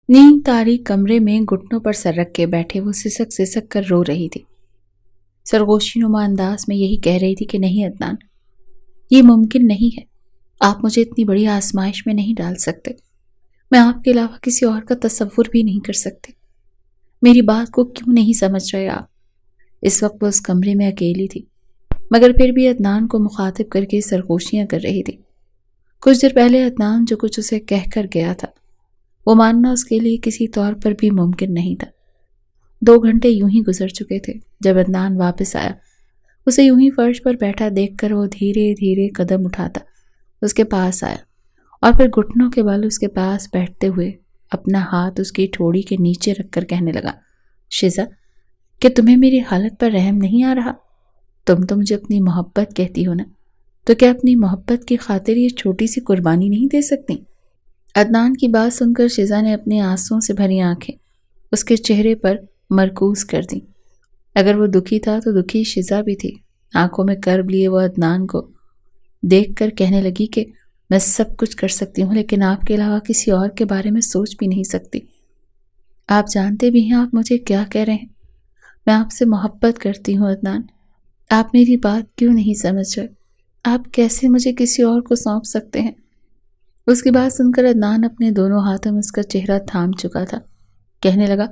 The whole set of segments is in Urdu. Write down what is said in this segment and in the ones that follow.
نیند تاریک کمرے میں گھٹنوں پر سر رکھ کے بیٹھے وہ سسک سسک کر رو رہی تھی۔ سرگوشی نما انداز میں یہی کہہ رہی تھی کہ نہیں عدنان، یہ ممکن نہیں ہے، آپ مجھے اتنی بڑی آزمائش میں نہیں ڈال سکتے، میں آپ کے علاوہ کسی اور کا تصور بھی نہیں کر سکتی، میری بات کو کیوں نہیں سمجھ رہے آپ؟ اس وقت وہ اس کمرے میں اکیلی تھی، مگر پھر بھی عدنان کو مخاطب کر کے سرگوشیاں کر رہی تھی۔ کچھ دیر پہلے عدنان جو کچھ اسے کہہ کر گیا تھا وہ ماننا اس کے لیے کسی طور پر بھی ممکن نہیں تھا۔ 2 گھنٹے یوں ہی گزر چکے تھے۔ جب عدنان واپس آیا، اسے یوں ہی فرش پر بیٹھا دیکھ کر وہ دھیرے دھیرے قدم اٹھاتا اس کے پاس آیا اور پھر گھٹنوں کے بل اس کے پاس بیٹھتے ہوئے اپنا ہاتھ اس کی ٹھوڑی کے نیچے رکھ کر کہنے لگا، شیزا، کہ تمہیں میری حالت پر رحم نہیں آ رہا؟ تم تو مجھے اپنی محبت کہتی ہو نا، تو کیا اپنی محبت کی خاطر یہ چھوٹی سی قربانی نہیں دے سکتی؟ عدنان کی بات سن کر شیزا نے اپنے آنسوؤں سے بھری آنکھیں اس کے چہرے پر مرکوز کر دیں۔ اگر وہ دکھی تھا تو دکھی شیزا بھی تھی۔ آنکھوں میں کرب لیے وہ عدنان کو دیکھ کر کہنے لگی کہ میں سب کچھ کر سکتی ہوں، لیکن آپ کے علاوہ کسی اور کے بارے میں سوچ بھی نہیں سکتی۔ آپ جانتے بھی ہیں آپ مجھے کیا کہہ رہے ہیں؟ میں آپ سے محبت کرتی ہوں عدنان، آپ میری بات کیوں نہیں سمجھ رہے؟ آپ کیسے مجھے کسی اور کو سونپ سکتے ہیں؟ اس کی بات سن کر عدنان اپنے دونوں ہاتھوں میں اس کا چہرہ تھام چکا تھا۔ کہنے لگا،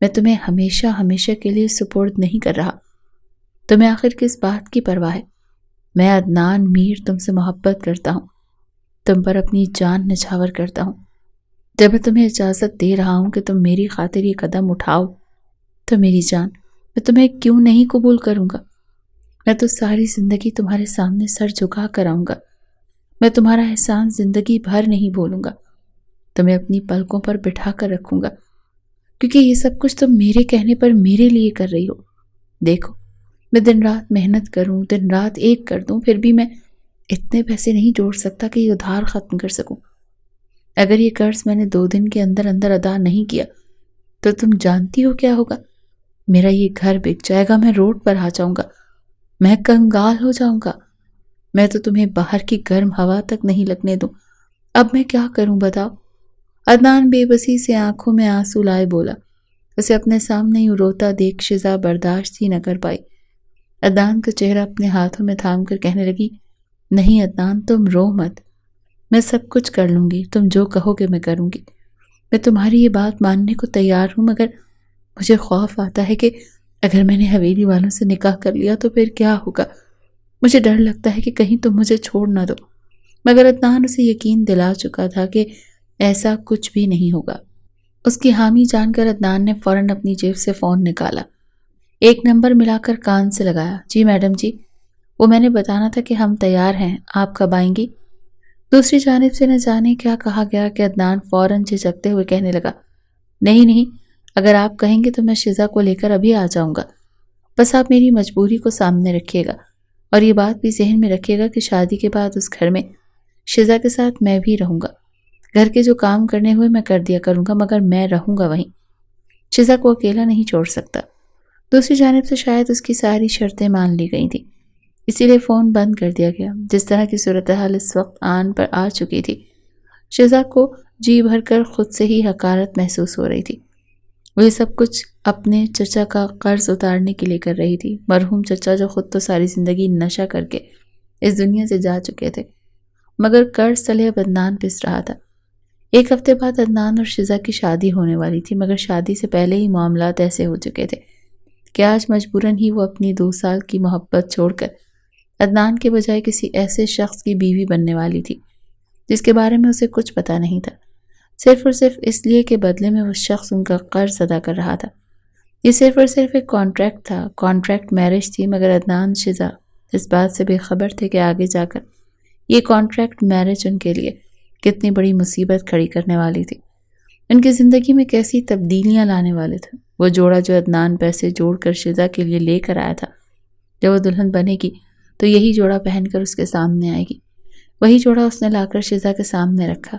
میں تمہیں ہمیشہ ہمیشہ کے لیے سپرد نہیں کر رہا، تمہیں آخر کس بات کی پرواہ ہے؟ میں عدنان میر تم سے محبت کرتا ہوں، تم پر اپنی جان نچھاور کرتا ہوں۔ جب میں تمہیں اجازت دے رہا ہوں کہ تم میری خاطر یہ قدم اٹھاؤ تو میری جان، میں تمہیں کیوں نہیں قبول کروں گا؟ میں تو ساری زندگی تمہارے سامنے سر جھکا کر آؤں گا، میں تمہارا احسان زندگی بھر نہیں بھولوں گا، تمہیں اپنی پلکوں پر بٹھا کر رکھوں گا، کیونکہ یہ سب کچھ تم میرے کہنے پر میرے لیے کر رہی ہو۔ دیکھو، میں دن رات محنت کروں، دن رات ایک کر دوں، پھر بھی میں اتنے پیسے نہیں جوڑ سکتا کہ یہ ادھار ختم کر سکوں۔ اگر یہ قرض میں نے 2 دن کے اندر اندر ادا نہیں کیا تو تم جانتی ہو کیا ہوگا؟ میرا یہ گھر بک جائے گا، میں روڈ پر آ جاؤں گا، میں کنگال ہو جاؤں گا، میں تو تمہیں باہر کی گرم ہوا تک نہیں لگنے دوں۔ اب میں کیا کروں بتاؤ؟ عدنان بے بسی سے آنکھوں میں آنسو لائے بولا۔ اسے اپنے سامنے یوں روتا دیکھ شیزا برداشت ہی نہ کر پائی۔ عدنان کا چہرہ اپنے ہاتھوں میں تھام کر کہنے لگی، نہیں عدنان، تم رو مت، میں سب کچھ کر لوں گی، تم جو کہو گے میں کروں گی، میں تمہاری یہ بات ماننے کو تیار ہوں، مگر مجھے خوف آتا ہے کہ اگر میں نے حویلی والوں سے نکاح کر لیا تو پھر کیا ہوگا؟ مجھے ڈر لگتا ہے کہ کہیں تم مجھے چھوڑ نہ دو۔ مگر عدنان اسے یقین دلا چکا تھا کہ ایسا کچھ بھی نہیں ہوگا۔ اس کی حامی جان کر عدنان نے فوراً اپنی جیب سے فون نکالا، ایک نمبر ملا کر کان سے لگایا۔ جی میڈم جی، وہ میں نے بتانا تھا کہ ہم تیار ہیں، آپ کب آئیں گی؟ دوسری جانب سے نہ جانے کیا کہا گیا کہ عدنان فوراً جھجکتے ہوئے کہنے لگا، نہیں، اگر آپ کہیں گے تو میں شیزا کو لے کر ابھی آ جاؤں گا، بس آپ میری مجبوری کو سامنے رکھیے گا اور یہ بات بھی ذہن میں رکھیے گا کہ شادی کے بعد اس گھر میں شیزا کے ساتھ میں بھی رہوں گا، گھر کے جو کام کرنے ہوئے میں کر دیا کروں گا، مگر میں رہوں گا وہیں، شیزا کو اکیلا نہیں چھوڑ سکتا۔ دوسری جانب سے شاید اس کی ساری شرطیں مان لی گئی تھیں، اسی لیے فون بند کر دیا گیا۔ جس طرح کی صورتحال اس وقت آن پر آ چکی تھی، شیزا کو جی بھر کر خود سے ہی حقارت محسوس ہو رہی تھی۔ وہ یہ سب کچھ اپنے چچا کا قرض اتارنے کے لیے کر رہی تھی، مرحوم چچا جو خود تو ساری زندگی نشہ کر کے اس دنیا سے جا چکے تھے، مگر قرض تلے اب عدنان پس رہا تھا۔ 1 ہفتے بعد عدنان اور شیزا کی شادی ہونے والی تھی، مگر شادی سے پہلے ہی معاملات ایسے ہو چکے تھے کہ آج مجبوراً ہی وہ اپنی 2 سال کی محبت چھوڑ کر عدنان کے بجائے کسی ایسے شخص کی بیوی بننے والی تھی جس کے بارے میں اسے کچھ پتہ نہیں تھا، صرف اور صرف اس لیے کہ بدلے میں وہ شخص ان کا قرض ادا کر رہا تھا۔ یہ صرف اور صرف ایک کانٹریکٹ تھا، کانٹریکٹ میرج تھی، مگر عدنان شیزا اس بات سے بے خبر تھے کہ آگے جا کر یہ کانٹریکٹ میرج ان کے لیے کتنی بڑی مصیبت کھڑی کرنے والی تھی، ان کی زندگی میں کیسی تبدیلیاں لانے والے تھے۔ وہ جوڑا جو عدنان پیسے جوڑ کر شیزا کے لیے لے کر آیا تھا، جب وہ دلہن بنے گی تو یہی جوڑا پہن کر اس کے سامنے آئے گی۔ وہی جوڑا اس نے لا کر شیزا کے سامنے رکھا۔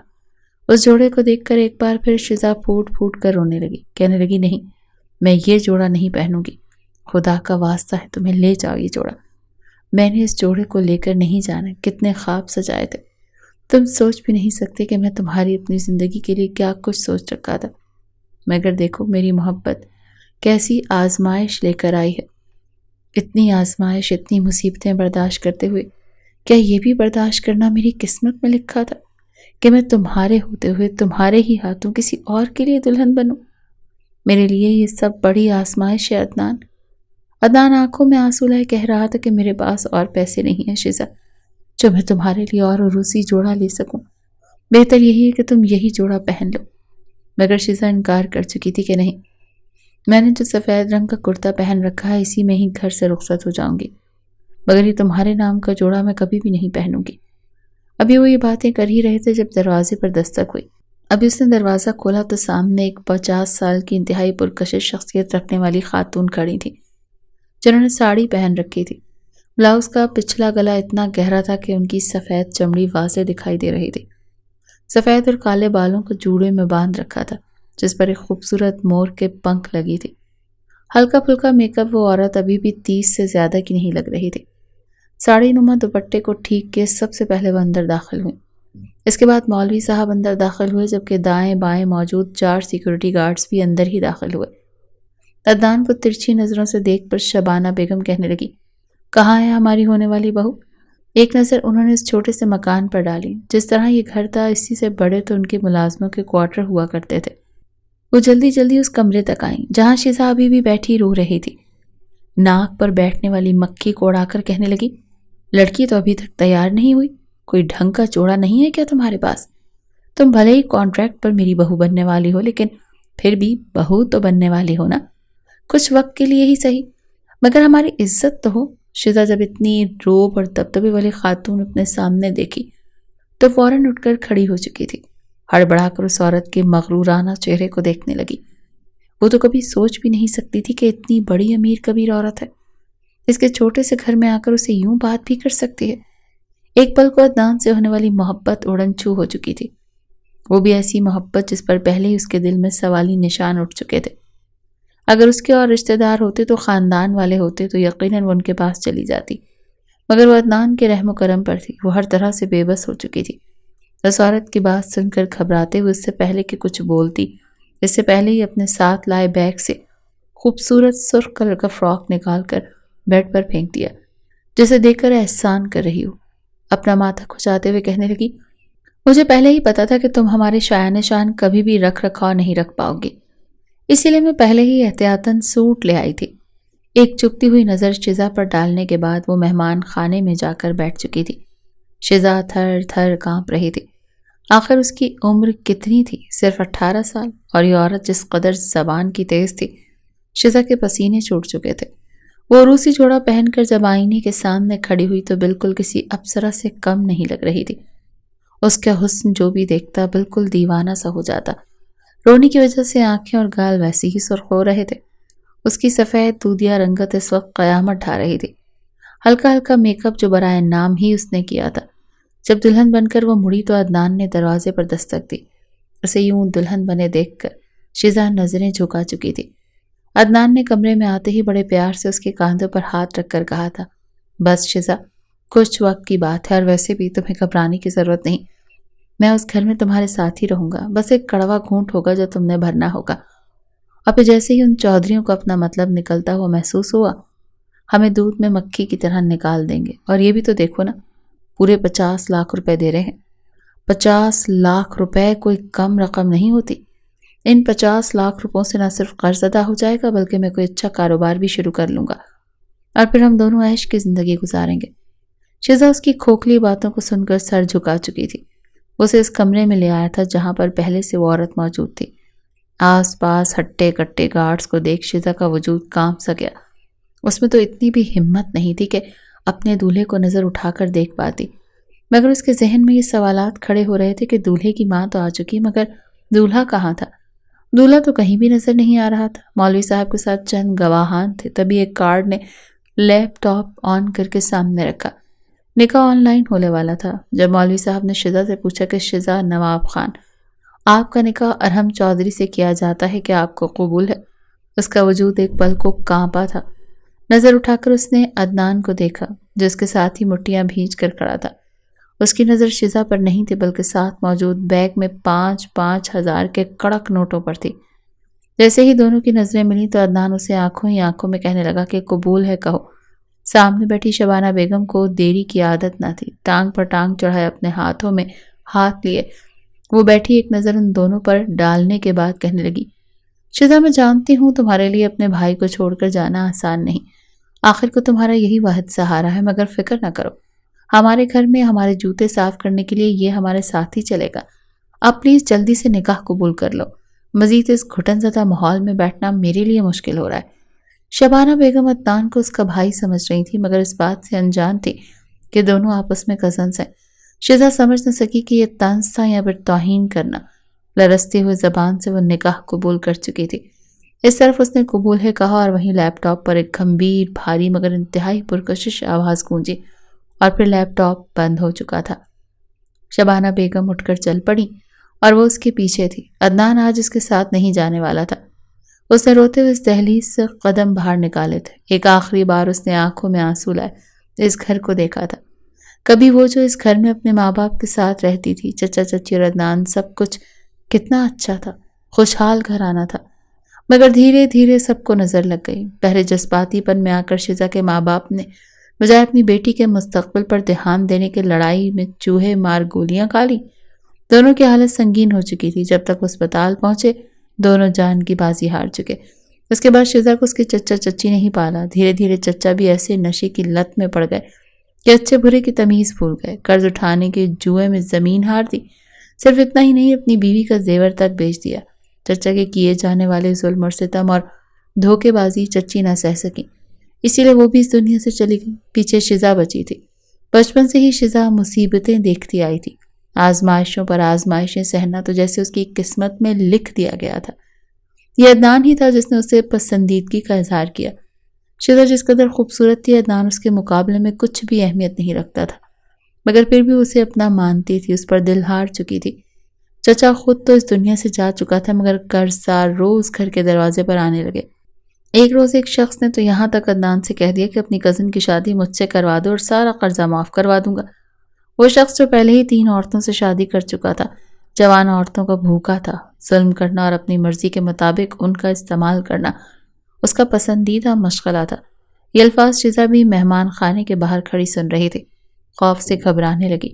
اس جوڑے کو دیکھ کر ایک بار پھر شیزا پھوٹ پھوٹ کر رونے لگی، کہنے لگی، نہیں، میں یہ جوڑا نہیں پہنوں گی، خدا کا واسطہ ہے تمہیں لے جاؤ یہ جوڑا، میں نے اس جوڑے کو لے کر نہیں جانا، کتنے خواب سجائے تھے، تم سوچ بھی نہیں سکتے کہ میں تمہاری اپنی زندگی کے لیے کیا کچھ سوچ رکھا تھا۔ مگر دیکھو میری محبت کیسی آزمائش لے کر آئی ہے۔ اتنی آزمائش، اتنی مصیبتیں برداشت کرتے ہوئے کیا یہ بھی برداشت کرنا میری قسمت میں لکھا تھا کہ میں تمہارے ہوتے ہوئے تمہارے ہی ہاتھوں کسی اور کے لیے دلہن بنوں؟ میرے لیے یہ سب بڑی آزمائش ہے عدنان۔ عدنان آنکھوں میں آنسو لائے کہہ رہا تھا کہ میرے پاس اور پیسے نہیں ہیں شیزا جو میں تمہارے لیے اور عروسی جوڑا لے سکوں۔ بہتر یہی ہے کہ تم یہی جوڑا پہن لو۔ مگر شیزا انکار کر چکی تھی کہ نہیں، میں نے جو سفید رنگ کا کرتا پہن رکھا ہے اسی میں ہی گھر سے رخصت ہو جاؤں گی، مگر یہ تمہارے نام کا جوڑا میں کبھی بھی نہیں پہنوں گی۔ ابھی وہ یہ باتیں کر ہی رہے تھے جب دروازے پر دستک ہوئی۔ ابھی اس نے دروازہ کھولا تو سامنے ایک 50 سال کی انتہائی پرکشش شخصیت رکھنے والی خاتون کھڑی تھی جنہوں نے ساڑی پہن رکھی تھی۔ بلاؤز کا پچھلا گلا اتنا گہرا تھا کہ ان کی سفید چمڑی واضح دکھائی دے رہی تھی۔ سفید اور کالے بالوں کو جوڑے میں باندھ رکھا تھا جس پر ایک خوبصورت مور کے پنکھ لگی تھی۔ ہلکا پھلکا میک اپ وہ عورت ابھی بھی 30 سے زیادہ کی نہیں لگ رہی تھی۔ ساڑی نما دوپٹے کو ٹھیک کے سب سے پہلے وہ اندر داخل ہوئی۔ اس کے بعد مولوی صاحب اندر داخل ہوئے جبکہ دائیں بائیں موجود 4 سیکورٹی گارڈز بھی اندر ہی داخل ہوئے۔ عدنان کو ترچھی نظروں سے دیکھ پر شبانہ بیگم کہنے لگی، کہاں ہے ہماری ہونے والی بہو؟ ایک نظر انہوں نے اس چھوٹے سے مکان پر ڈالی۔ جس طرح یہ گھر تھا اسی سے بڑے تو ان کے ملازموں کے کوارٹر ہوا کرتے تھے۔ وہ جلدی جلدی اس کمرے تک آئیں جہاں شیزا ابھی بھی بیٹھی رو رہی تھی۔ ناک پر بیٹھنے والی مکھی کو اڑا کر کہنے لگی، لڑکی تو ابھی تک تیار نہیں ہوئی، کوئی ڈھنگ کا جوڑا نہیں ہے کیا تمہارے پاس؟ تم بھلے ہی کانٹریکٹ پر میری بہو بننے والی ہو لیکن پھر بھی بہو تو بننے والی ہو نا، کچھ وقت کے لیے ہی صحیح، مگر ہماری عزت تو ہو۔ شیزا جب اتنی روب اور دبدبے والی خاتون اپنے سامنے دیکھی تو فوراً اٹھ کر کھڑی ہو چکی تھی۔ ہڑبڑا کر اس عورت کے مغرورانہ چہرے کو دیکھنے لگی۔ وہ تو کبھی سوچ بھی نہیں سکتی تھی کہ اتنی بڑی امیر کبیر عورت ہے، اس کے چھوٹے سے گھر میں آ کر اسے یوں بات بھی کر سکتی ہے۔ ایک پل کو عدنان سے ہونے والی محبت اڑن چھو ہو چکی تھی، وہ بھی ایسی محبت جس پر پہلے ہی اس کے دل میں سوالی نشان اٹھ چکے تھے۔ اگر اس کے اور رشتہ دار ہوتے تو خاندان والے ہوتے تو یقیناً وہ ان کے پاس چلی جاتی، مگر وہ عدنان کے رحم و کرم پر تھی۔ وہ ہر طرح سے بے بس ہو چکی تھی۔ اس عورت کی بات سن کر گھبراتے ہوئے اس سے پہلے کہ کچھ بولتی، اس سے پہلے ہی اپنے ساتھ لائے بیگ سے خوبصورت سرخ کلر کا فراک نکال کر بیڈ پر پھینک دیا جسے دیکھ کر احسان کر رہی ہو۔ اپنا ماتھا کھچاتے ہوئے کہنے لگی، مجھے پہلے ہی پتا تھا کہ تم ہمارے شایان شان کبھی بھی رکھ رکھاؤ نہیں رکھ پاؤ گی، اسی لیے میں پہلے ہی احتیاطاً سوٹ لے آئی تھی۔ ایک چپتی ہوئی نظر شیزا پر ڈالنے کے بعد وہ مہمان خانے میں جا کر بیٹھ چکی تھی۔ شیزا تھر تھر کانپ رہی تھی۔ آخر اس کی عمر کتنی تھی؟ صرف 18 سال، اور یہ عورت جس قدر زبان کی تیز تھی، شیزا کے پسینے چھوٹ چکے تھے۔ وہ عروسی جوڑا پہن کر جب آئینے کے سامنے کھڑی ہوئی تو بالکل کسی اپسرا سے کم نہیں لگ رہی تھی۔ اس کا حسن جو بھی دیکھتا بالکل دیوانہ سا ہو جاتا۔ رونے کی وجہ سے آنکھیں اور گال ویسے ہی سرخ ہو رہے تھے۔ اس کی سفید دودیا رنگت اس وقت قیامت ڈھا رہی تھی۔ ہلکا ہلکا میک اپ جو برائے نام ہی اس نے کیا تھا۔ جب دلہن بن کر وہ مڑی تو عدنان نے دروازے پر دستک دی۔ اسے یوں دلہن بنے دیکھ کر شیزا نظریں جھکا چکی تھی۔ عدنان نے کمرے میں آتے ہی بڑے پیار سے اس کے کاندھوں پر ہاتھ رکھ کر کہا تھا، بس شیزا، کچھ وقت کی بات ہے اور ویسے بھی تمہیں گھبرانے کی ضرورت نہیں، میں اس گھر میں تمہارے ساتھ ہی رہوں گا، بس ایک کڑوا گھونٹ ہوگا جو تم نے بھرنا ہوگا۔ اور پھر جیسے ہی ان چودھریوں کو اپنا مطلب نکلتا ہوا محسوس ہوا، ہمیں دودھ میں مکھی کی طرح نکال دیں گے۔ اور یہ بھی تو دیکھو نا، پورے 50 لاکھ روپے دے رہے ہیں۔ 50 لاکھ روپے کوئی کم رقم نہیں ہوتی۔ ان 50 لاکھ روپوں سے نہ صرف قرض ادا ہو جائے گا بلکہ میں کوئی اچھا کاروبار بھی شروع کر لوں گا اور پھر ہم دونوں عیش کی زندگی گزاریں گے۔ شیزا اس کی کھوکھلی باتوں کو سن کر سر جھکا چکی تھی۔ وہ اسے اس کمرے میں لے آیا تھا جہاں پر پہلے سے وہ عورت موجود تھی۔ آس پاس ہٹے کٹے گارڈز کو دیکھ شیزا کا وجود کانپ سا گیا۔ اس میں تو اتنی بھی ہمت نہیں تھی کہ اپنے دولہے کو نظر اٹھا کر دیکھ پاتی، مگر اس کے ذہن میں یہ سوالات کھڑے ہو رہے تھے کہ دولہے کی ماں تو آ چکی مگر دولہا کہاں تھا؟ دولہا تو کہیں بھی نظر نہیں آ رہا تھا۔ مولوی صاحب کے ساتھ چند گواہان تھے، تبھی ایک گارڈ نے لیپ ٹاپ آن کر کے سامنے رکھا۔ نکاح آن لائن ہونے والا تھا۔ جب مولوی صاحب نے شیزا سے پوچھا کہ شیزا نواب خان، آپ کا نکاح ارحم چودھری سے کیا جاتا ہے کہ آپ کو قبول ہے؟ اس کا وجود ایک پل کو کانپا تھا۔ نظر اٹھا کر اس نے عدنان کو دیکھا جس کے ساتھ ہی مٹھیاں بھینچ کر کھڑا تھا۔ اس کی نظر شیزا پر نہیں تھی بلکہ ساتھ موجود بیگ میں 5,000 کے کڑک نوٹوں پر تھی۔ جیسے ہی دونوں کی نظریں ملی تو عدنان اسے آنکھوں ہی آنکھوں میں کہنے لگا کہ قبول ہے کہو۔ سامنے بیٹھی شبانہ بیگم کو دیری کی عادت نہ تھی، ٹانگ پر ٹانگ چڑھائے اپنے ہاتھوں میں ہاتھ لیے وہ بیٹھی ایک نظر ان دونوں پر ڈالنے کے بعد کہنے لگی، شزا میں جانتی ہوں تمہارے لیے اپنے بھائی کو چھوڑ کر جانا آسان نہیں، آخر کو تمہارا یہی واحد سہارا ہے، مگر فکر نہ کرو، ہمارے گھر میں ہمارے جوتے صاف کرنے کے لیے یہ ہمارے ساتھ ہی چلے گا، اب پلیز جلدی سے نکاح قبول کر لو، مزید اس گھٹن زدہ ماحول میں بیٹھنا میرے لیے مشکل ہو رہا ہے۔ شبانہ بیگم عدنان کو اس کا بھائی سمجھ رہی تھی، مگر اس بات سے انجان تھی کہ دونوں آپس میں کزنز ہیں۔ شزا سمجھ نہ سکی کہ یہ طنز تھا یا پھر توہین کرنا۔ لرزتے ہوئے زبان سے وہ نکاح قبول کر چکی تھی۔ اس طرف اس نے قبول ہے کہا اور وہیں لیپ ٹاپ پر ایک گھمبیر بھاری مگر انتہائی پرکشش آواز گونجی اور پھر لیپ ٹاپ بند ہو چکا تھا۔ شبانہ بیگم اٹھ کر چل پڑی اور وہ اس کے پیچھے تھی۔ عدنان آج اس کے ساتھ نہیں جانے والا تھا۔ اس نے روتے ہوئے اس دہلیز سے قدم باہر نکالے تھے۔ ایک آخری بار اس نے آنکھوں میں آنسو لائے اس گھر کو دیکھا تھا۔ کبھی وہ جو اس گھر میں اپنے ماں باپ کے ساتھ رہتی تھی، چچا چچی اور عدنان، سب کچھ کتنا اچھا تھا، خوشحال گھرانہ تھا، مگر دھیرے دھیرے سب کو نظر لگ گئی۔ پہلے جذباتی پن میں آ کر شزا کے ماں باپ نے بجائے اپنی بیٹی کے مستقبل پر دھیان دینے کے لڑائی میں چوہے مار گولیاں کھا لی۔ دونوں کی حالت سنگین ہو چکی تھی۔ جب تک اسپتال پہنچے دونوں جان کی بازی ہار چکے۔ اس کے بعد شزا کو اس کے چچا چچی نہیں پالا۔ دھیرے دھیرے چچا بھی ایسے نشے کی لت میں پڑ گئے کہ اچھے برے کی تمیز بھول گئے، قرض اٹھانے کے جوئے میں زمین ہار دی۔ صرف اتنا ہی نہیں، اپنی بیوی کا زیور تک بیچ دیا۔ چچا کے کیے جانے والے ظلم اور ستم اور دھوکے بازی چچی نہ سہ سکی، اسی لیے وہ بھی اس دنیا سے چلی گئی۔ پیچھے شزا بچی تھی۔ بچپن سے ہی شزا مصیبتیں دیکھتی آئی تھی، آزمائشوں پر آزمائشیں سہنا تو جیسے اس کی قسمت میں لکھ دیا گیا تھا۔ یہ عدنان ہی تھا جس نے اسے پسندیدگی کا اظہار کیا۔ شزا جس قدر خوبصورت تھی، عدنان اس کے مقابلے میں کچھ بھی اہمیت نہیں رکھتا تھا، مگر پھر بھی اسے اپنا مانتی تھی، اس پر دل ہار چکی تھی۔ چچا خود تو اس دنیا سے جا چکا تھا، مگر قرضدار روز گھر کے دروازے پر آنے لگے۔ ایک روز ایک شخص نے تو یہاں تک عدنان سے کہہ دیا کہ اپنی کزن کی شادی مجھ سے کروا دو اور سارا قرضہ معاف کروا دوں گا۔ وہ شخص جو پہلے ہی 3 عورتوں سے شادی کر چکا تھا، جوان عورتوں کا بھوکا تھا، ظلم کرنا اور اپنی مرضی کے مطابق ان کا استعمال کرنا اس کا پسندیدہ مشغلہ تھا۔ یہ الفاظ شزا بھی مہمان خانے کے باہر کھڑی سن رہی تھی، خوف سے گھبرانے لگی۔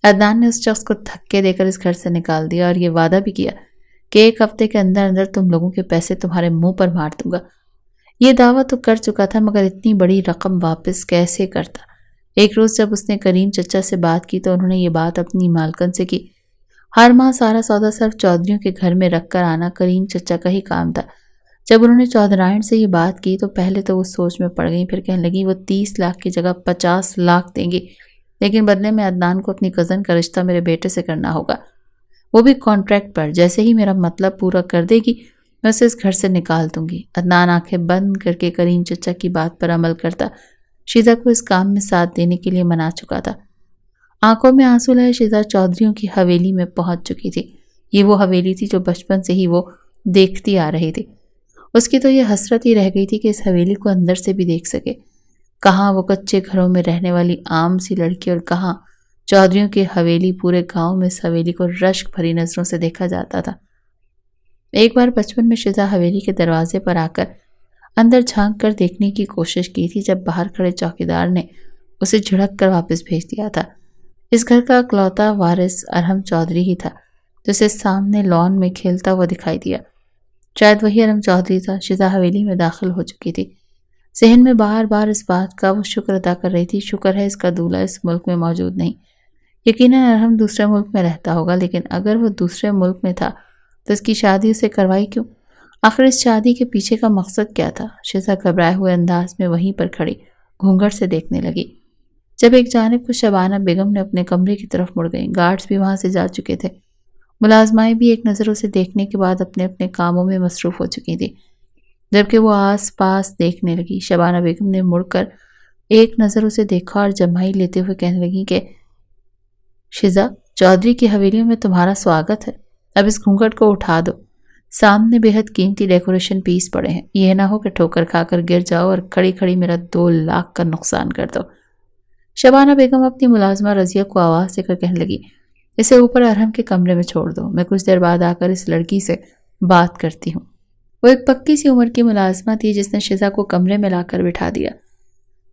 عدنان نے اس شخص کو دھکے دے کر اس گھر سے نکال دیا اور یہ وعدہ بھی کیا کہ 1 ہفتے کے اندر اندر تم لوگوں کے پیسے تمہارے منہ پر مار دوں گا۔ یہ دعویٰ تو کر چکا تھا، مگر اتنی بڑی رقم واپس کیسے کرتا؟ ایک روز جب اس نے کریم چچا سے بات کی تو انہوں نے یہ بات اپنی مالکن سے کی۔ ہر ماہ سارا سودا صرف چودھریوں کے گھر میں رکھ کر آنا کریم چچا کا ہی کام تھا۔ جب انہوں نے چودھرائن سے یہ بات کی تو پہلے تو وہ سوچ میں پڑ گئی، پھر کہنے لگی وہ 30 لاکھ کی جگہ 50 لاکھ دیں گی، لیکن بدلے میں عدنان کو اپنی کزن کا رشتہ میرے بیٹے سے کرنا ہوگا، وہ بھی کانٹریکٹ پر۔ جیسے ہی میرا مطلب پورا کر دے گی میں اسے اس گھر سے نکال دوں گی۔ عدنان آنکھیں بند کر کے کریم چچا کی بات پر عمل کرتا شزا کو اس کام میں ساتھ دینے کے لیے منا چکا تھا۔ آنکھوں میں آنسو لائے شزا چودھریوں کی حویلی میں پہنچ چکی تھی۔ یہ وہ حویلی تھی جو بچپن سے ہی وہ دیکھتی آ رہی تھی۔ اس کی تو یہ حسرت ہی رہ گئی تھی کہ اس حویلی کو اندر سے بھی دیکھ سکے۔ کہاں وہ کچے گھروں میں رہنے والی عام سی لڑکی اور کہاں چودھریوں کی حویلی، پورے گاؤں میں اس حویلی کو رشک بھری نظروں سے دیکھا جاتا تھا۔ ایک بار بچپن میں شزا حویلی کے دروازے پر آ کر اندر جھانک کر دیکھنے کی کوشش کی تھی، جب باہر کھڑے چوکیدار نے اسے جھڑک کر واپس بھیج دیا تھا۔ اس گھر کا اکلوتا وارث ارحم چودھری ہی تھا، جسے سامنے لان میں کھیلتا ہوا دکھائی دیا۔ شاید وہی ارحم چودھری تھا۔ شزا حویلی میں داخل ہو چکی تھی۔ ذہن میں بار بار اس بات کا وہ شکر ادا کر رہی تھی، شکر ہے اس کا دولہا اس ملک میں موجود نہیں۔ یقیناً ارحم دوسرے ملک میں رہتا ہوگا، لیکن اگر وہ دوسرے ملک میں تھا تو اس کی شادی اسے کروائی کیوں؟ آخر اس شادی کے پیچھے کا مقصد کیا تھا؟ شزا گھبرائے ہوئے انداز میں وہیں پر کھڑی گھونگھٹ سے دیکھنے لگی۔ جب ایک جانب کو شبانہ بیگم نے اپنے کمرے کی طرف مڑ گئی، گارڈز بھی وہاں سے جا چکے تھے، ملازمائیں بھی ایک نظر اسے دیکھنے کے بعد اپنے اپنے کاموں میں مصروف ہو چکی تھی، جبکہ وہ آس پاس دیکھنے لگی۔ شبانہ بیگم نے مڑ کر ایک نظر اسے دیکھا اور جمائی لیتے ہوئے کہنے لگی کہ شزا، چودھری کی حویلیوں میں تمہارا سواگت ہے، اب اس گھونگھٹ کو اٹھا دو۔ سامنے بے حد قیمتی ڈیکوریشن پیس پڑے ہیں، یہ نہ ہو کہ ٹھوکر کھا کر گر جاؤ اور کھڑی کھڑی میرا 2 لاکھ کا نقصان کر دو۔ شبانہ بیگم اپنی ملازمہ رضیہ کو آواز دے کر کہنے لگی، اسے اوپر ارحم کے کمرے میں چھوڑ دو، میں کچھ دیر بعد آ کر اس لڑکی سے بات کرتی ہوں۔ وہ ایک پکی سی عمر کی ملازمہ تھی جس نے شزا کو کمرے میں لا کر بٹھا دیا۔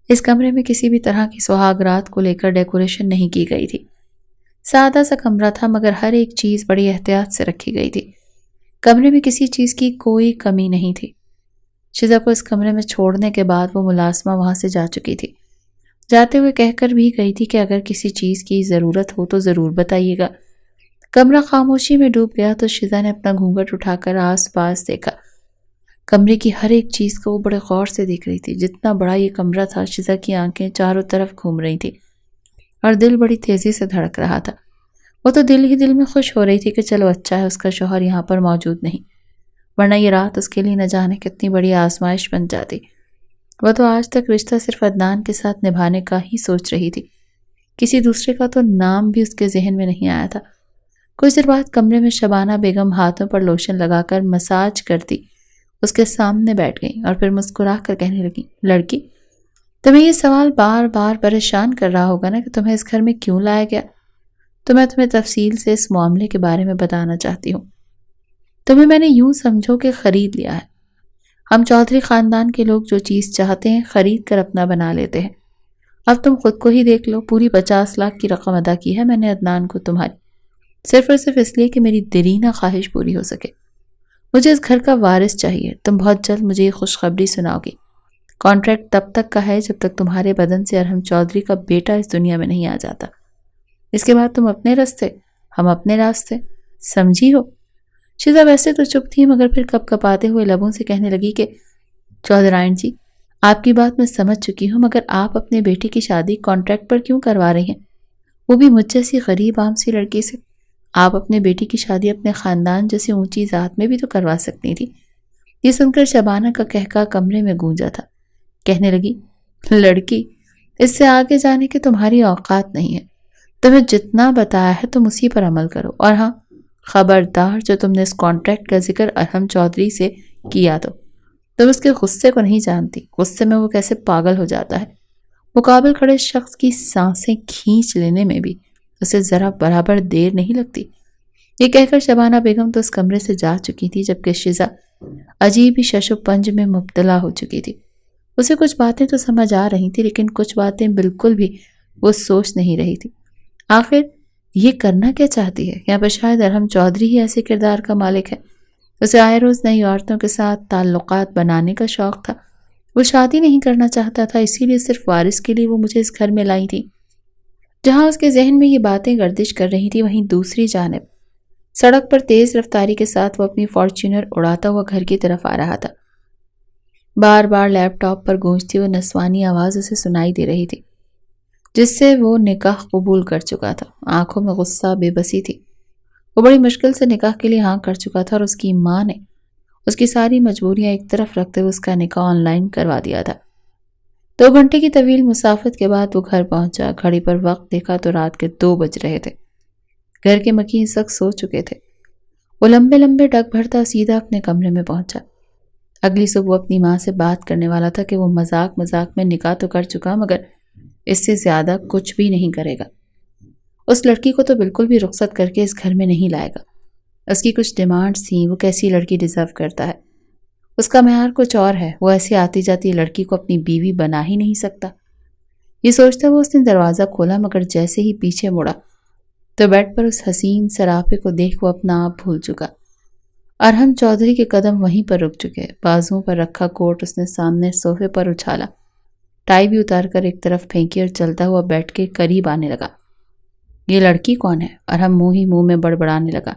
اس کمرے میں کسی بھی طرح کی سہاگ رات کو لے کر ڈیکوریشن نہیں کی گئی تھی۔ سادہ سا کمرہ تھا مگر ہر ایک چیز بڑی احتیاط سے رکھی گئی تھی۔ کمرے میں کسی چیز کی کوئی کمی نہیں تھی۔ شزا کو اس کمرے میں چھوڑنے کے بعد وہ ملازمہ وہاں سے جا چکی تھی۔ جاتے ہوئے کہہ کر بھی گئی تھی کہ اگر کسی چیز کی ضرورت ہو تو ضرور بتائیے گا۔ کمرہ خاموشی میں ڈوب گیا تو شزا نے اپنا گھونگھٹ اٹھا کر آس پاس دیکھا۔ کمرے کی ہر ایک چیز کو وہ بڑے غور سے دیکھ رہی تھی۔ جتنا بڑا یہ کمرہ تھا، شزا کی آنکھیں چاروں طرف گھوم رہی تھی اور دل بڑی تیزی سے دھڑک رہا تھا۔ وہ تو دل ہی دل میں خوش ہو رہی تھی کہ چلو اچھا ہے اس کا شوہر یہاں پر موجود نہیں، ورنہ یہ رات اس کے لیے نہ جانے کتنی بڑی آزمائش بن جاتی۔ وہ تو آج تک رشتہ صرف عدنان کے ساتھ نبھانے کا ہی سوچ رہی تھی، کسی دوسرے کا تو نام بھی اس کے ذہن میں نہیں آیا تھا۔ کچھ دیر بعد کمرے میں شبانہ بیگم ہاتھوں پر لوشن لگا کر مساج کرتی اس کے سامنے بیٹھ گئی اور پھر مسکرا کر کہنے لگی، لڑکی، تمہیں یہ سوال بار بار پریشان کر رہا ہوگا نا کہ تمہیں اس گھر میں کیوں لایا گیا؟ تو میں تمہیں تفصیل سے اس معاملے کے بارے میں بتانا چاہتی ہوں۔ تمہیں میں نے یوں سمجھو کہ خرید لیا ہے۔ ہم چودھری خاندان کے لوگ جو چیز چاہتے ہیں خرید کر اپنا بنا لیتے ہیں۔ اب تم خود کو ہی دیکھ لو، پوری 50 لاکھ کی رقم ادا کی ہے میں نے عدنان کو تمہاری، صرف اور صرف اس لیے کہ میری دیرینہ خواہش پوری ہو سکے۔ مجھے اس گھر کا وارث چاہیے۔ تم بہت جلد مجھے یہ خوشخبری سناؤ گی۔ کانٹریکٹ تب تک کا ہے جب تک تمہارے بدن سے ارحم چودھری کا بیٹا اس دنیا میں نہیں آ جاتا۔ اس کے بعد تم اپنے راستے، ہم اپنے راستے، سمجھی ہو؟ شزا ویسے تو چپ تھی مگر پھر کپ کپاتے ہوئے لبوں سے کہنے لگی کہ چودھرائن جی، آپ کی بات میں سمجھ چکی ہوں، مگر آپ اپنے بیٹی کی شادی کانٹریکٹ پر کیوں کروا رہی ہیں؟ وہ بھی مجھ جیسی غریب عام سی لڑکی سے۔ آپ اپنے بیٹی کی شادی اپنے خاندان جیسی اونچی ذات میں بھی تو کروا سکتی تھی۔ یہ سن کر شبانہ کا کہکا کمرے میں گونجا تھا۔ کہنے لگی، لڑکی، اس سے آگے جانے کی تمہاری اوقات نہیں ہے۔ تمہیں جتنا بتایا ہے تم اسی پر عمل کرو، اور ہاں، خبردار جو تم نے اس کانٹریکٹ کا ذکر ارحم چودھری سے کیا تو تم اس کے غصے کو نہیں جانتی، غصے میں وہ کیسے پاگل ہو جاتا ہے۔ مقابل کھڑے شخص کی سانسیں کھینچ لینے میں بھی اسے ذرا برابر دیر نہیں لگتی۔ یہ کہہ کر شبانہ بیگم تو اس کمرے سے جا چکی تھی جبکہ شزا عجیب ہی شش و پنج میں مبتلا ہو چکی تھی۔ اسے کچھ باتیں تو سمجھ آ رہی تھی لیکن کچھ باتیں بالکل بھی وہ سوچ نہیں رہی تھی۔ آخر یہ کرنا کیا چاہتی ہے؟ یہاں پر شاید ارحم چودھری ہی ایسے کردار کا مالک ہے۔ اسے آئے روز نئی عورتوں کے ساتھ تعلقات بنانے کا شوق تھا۔ وہ شادی نہیں کرنا چاہتا تھا، اسی لیے صرف وارث کے لیے وہ مجھے اس گھر میں لائی تھی۔ جہاں اس کے ذہن میں یہ باتیں گردش کر رہی تھی وہیں دوسری جانب سڑک پر تیز رفتاری کے ساتھ وہ اپنی فارچونر اڑاتا ہوا گھر کی طرف آ رہا تھا۔ بار بار لیپ ٹاپ پر گونجتی ہوئی نسوانی آواز اسے سنائی دے رہی تھی جس سے وہ نکاح قبول کر چکا تھا۔ آنکھوں میں غصہ، بے بسی تھی۔ وہ بڑی مشکل سے نکاح کے لیے ہاں کر چکا تھا اور اس کی ماں نے اس کی ساری مجبوریاں ایک طرف رکھتے ہوئے اس کا نکاح آن لائن کروا دیا تھا۔ 2 گھنٹے کی طویل مسافت کے بعد وہ گھر پہنچا۔ گھڑی پر وقت دیکھا تو رات کے 2 بج رہے تھے۔ گھر کے مکین اس وقت سو چکے تھے۔ وہ لمبے لمبے ڈگ بھرتا سیدھا اپنے کمرے میں پہنچا۔ اگلی صبح وہ اپنی ماں سے بات کرنے والا تھا کہ وہ مذاق میں نکاح تو کر چکا مگر اس سے زیادہ کچھ بھی نہیں کرے گا۔ اس لڑکی کو تو بالکل بھی رخصت کر کے اس گھر میں نہیں لائے گا۔ اس کی کچھ ڈیمانڈز تھیں، وہ کیسی لڑکی ڈیزرو کرتا ہے، اس کا معیار کچھ اور ہے، وہ ایسی آتی جاتی لڑکی کو اپنی بیوی بنا ہی نہیں سکتا۔ یہ سوچتا وہ اس نے دروازہ کھولا مگر جیسے ہی پیچھے مڑا تو بیڈ پر اس حسین سراپے کو دیکھ وہ اپنا آپ بھول چکا۔ ارحم چودھری کے قدم وہیں پر رک چکے۔ بازوؤں پر رکھا کوٹ اس نے سامنے صوفے پر اچھالا، ٹائی بھی اتار کر ایک طرف پھینکی اور چلتا ہوا بیٹھ کے قریب آنے لگا۔ یہ لڑکی کون ہے؟ ارحم منہ میں بڑبڑانے لگا۔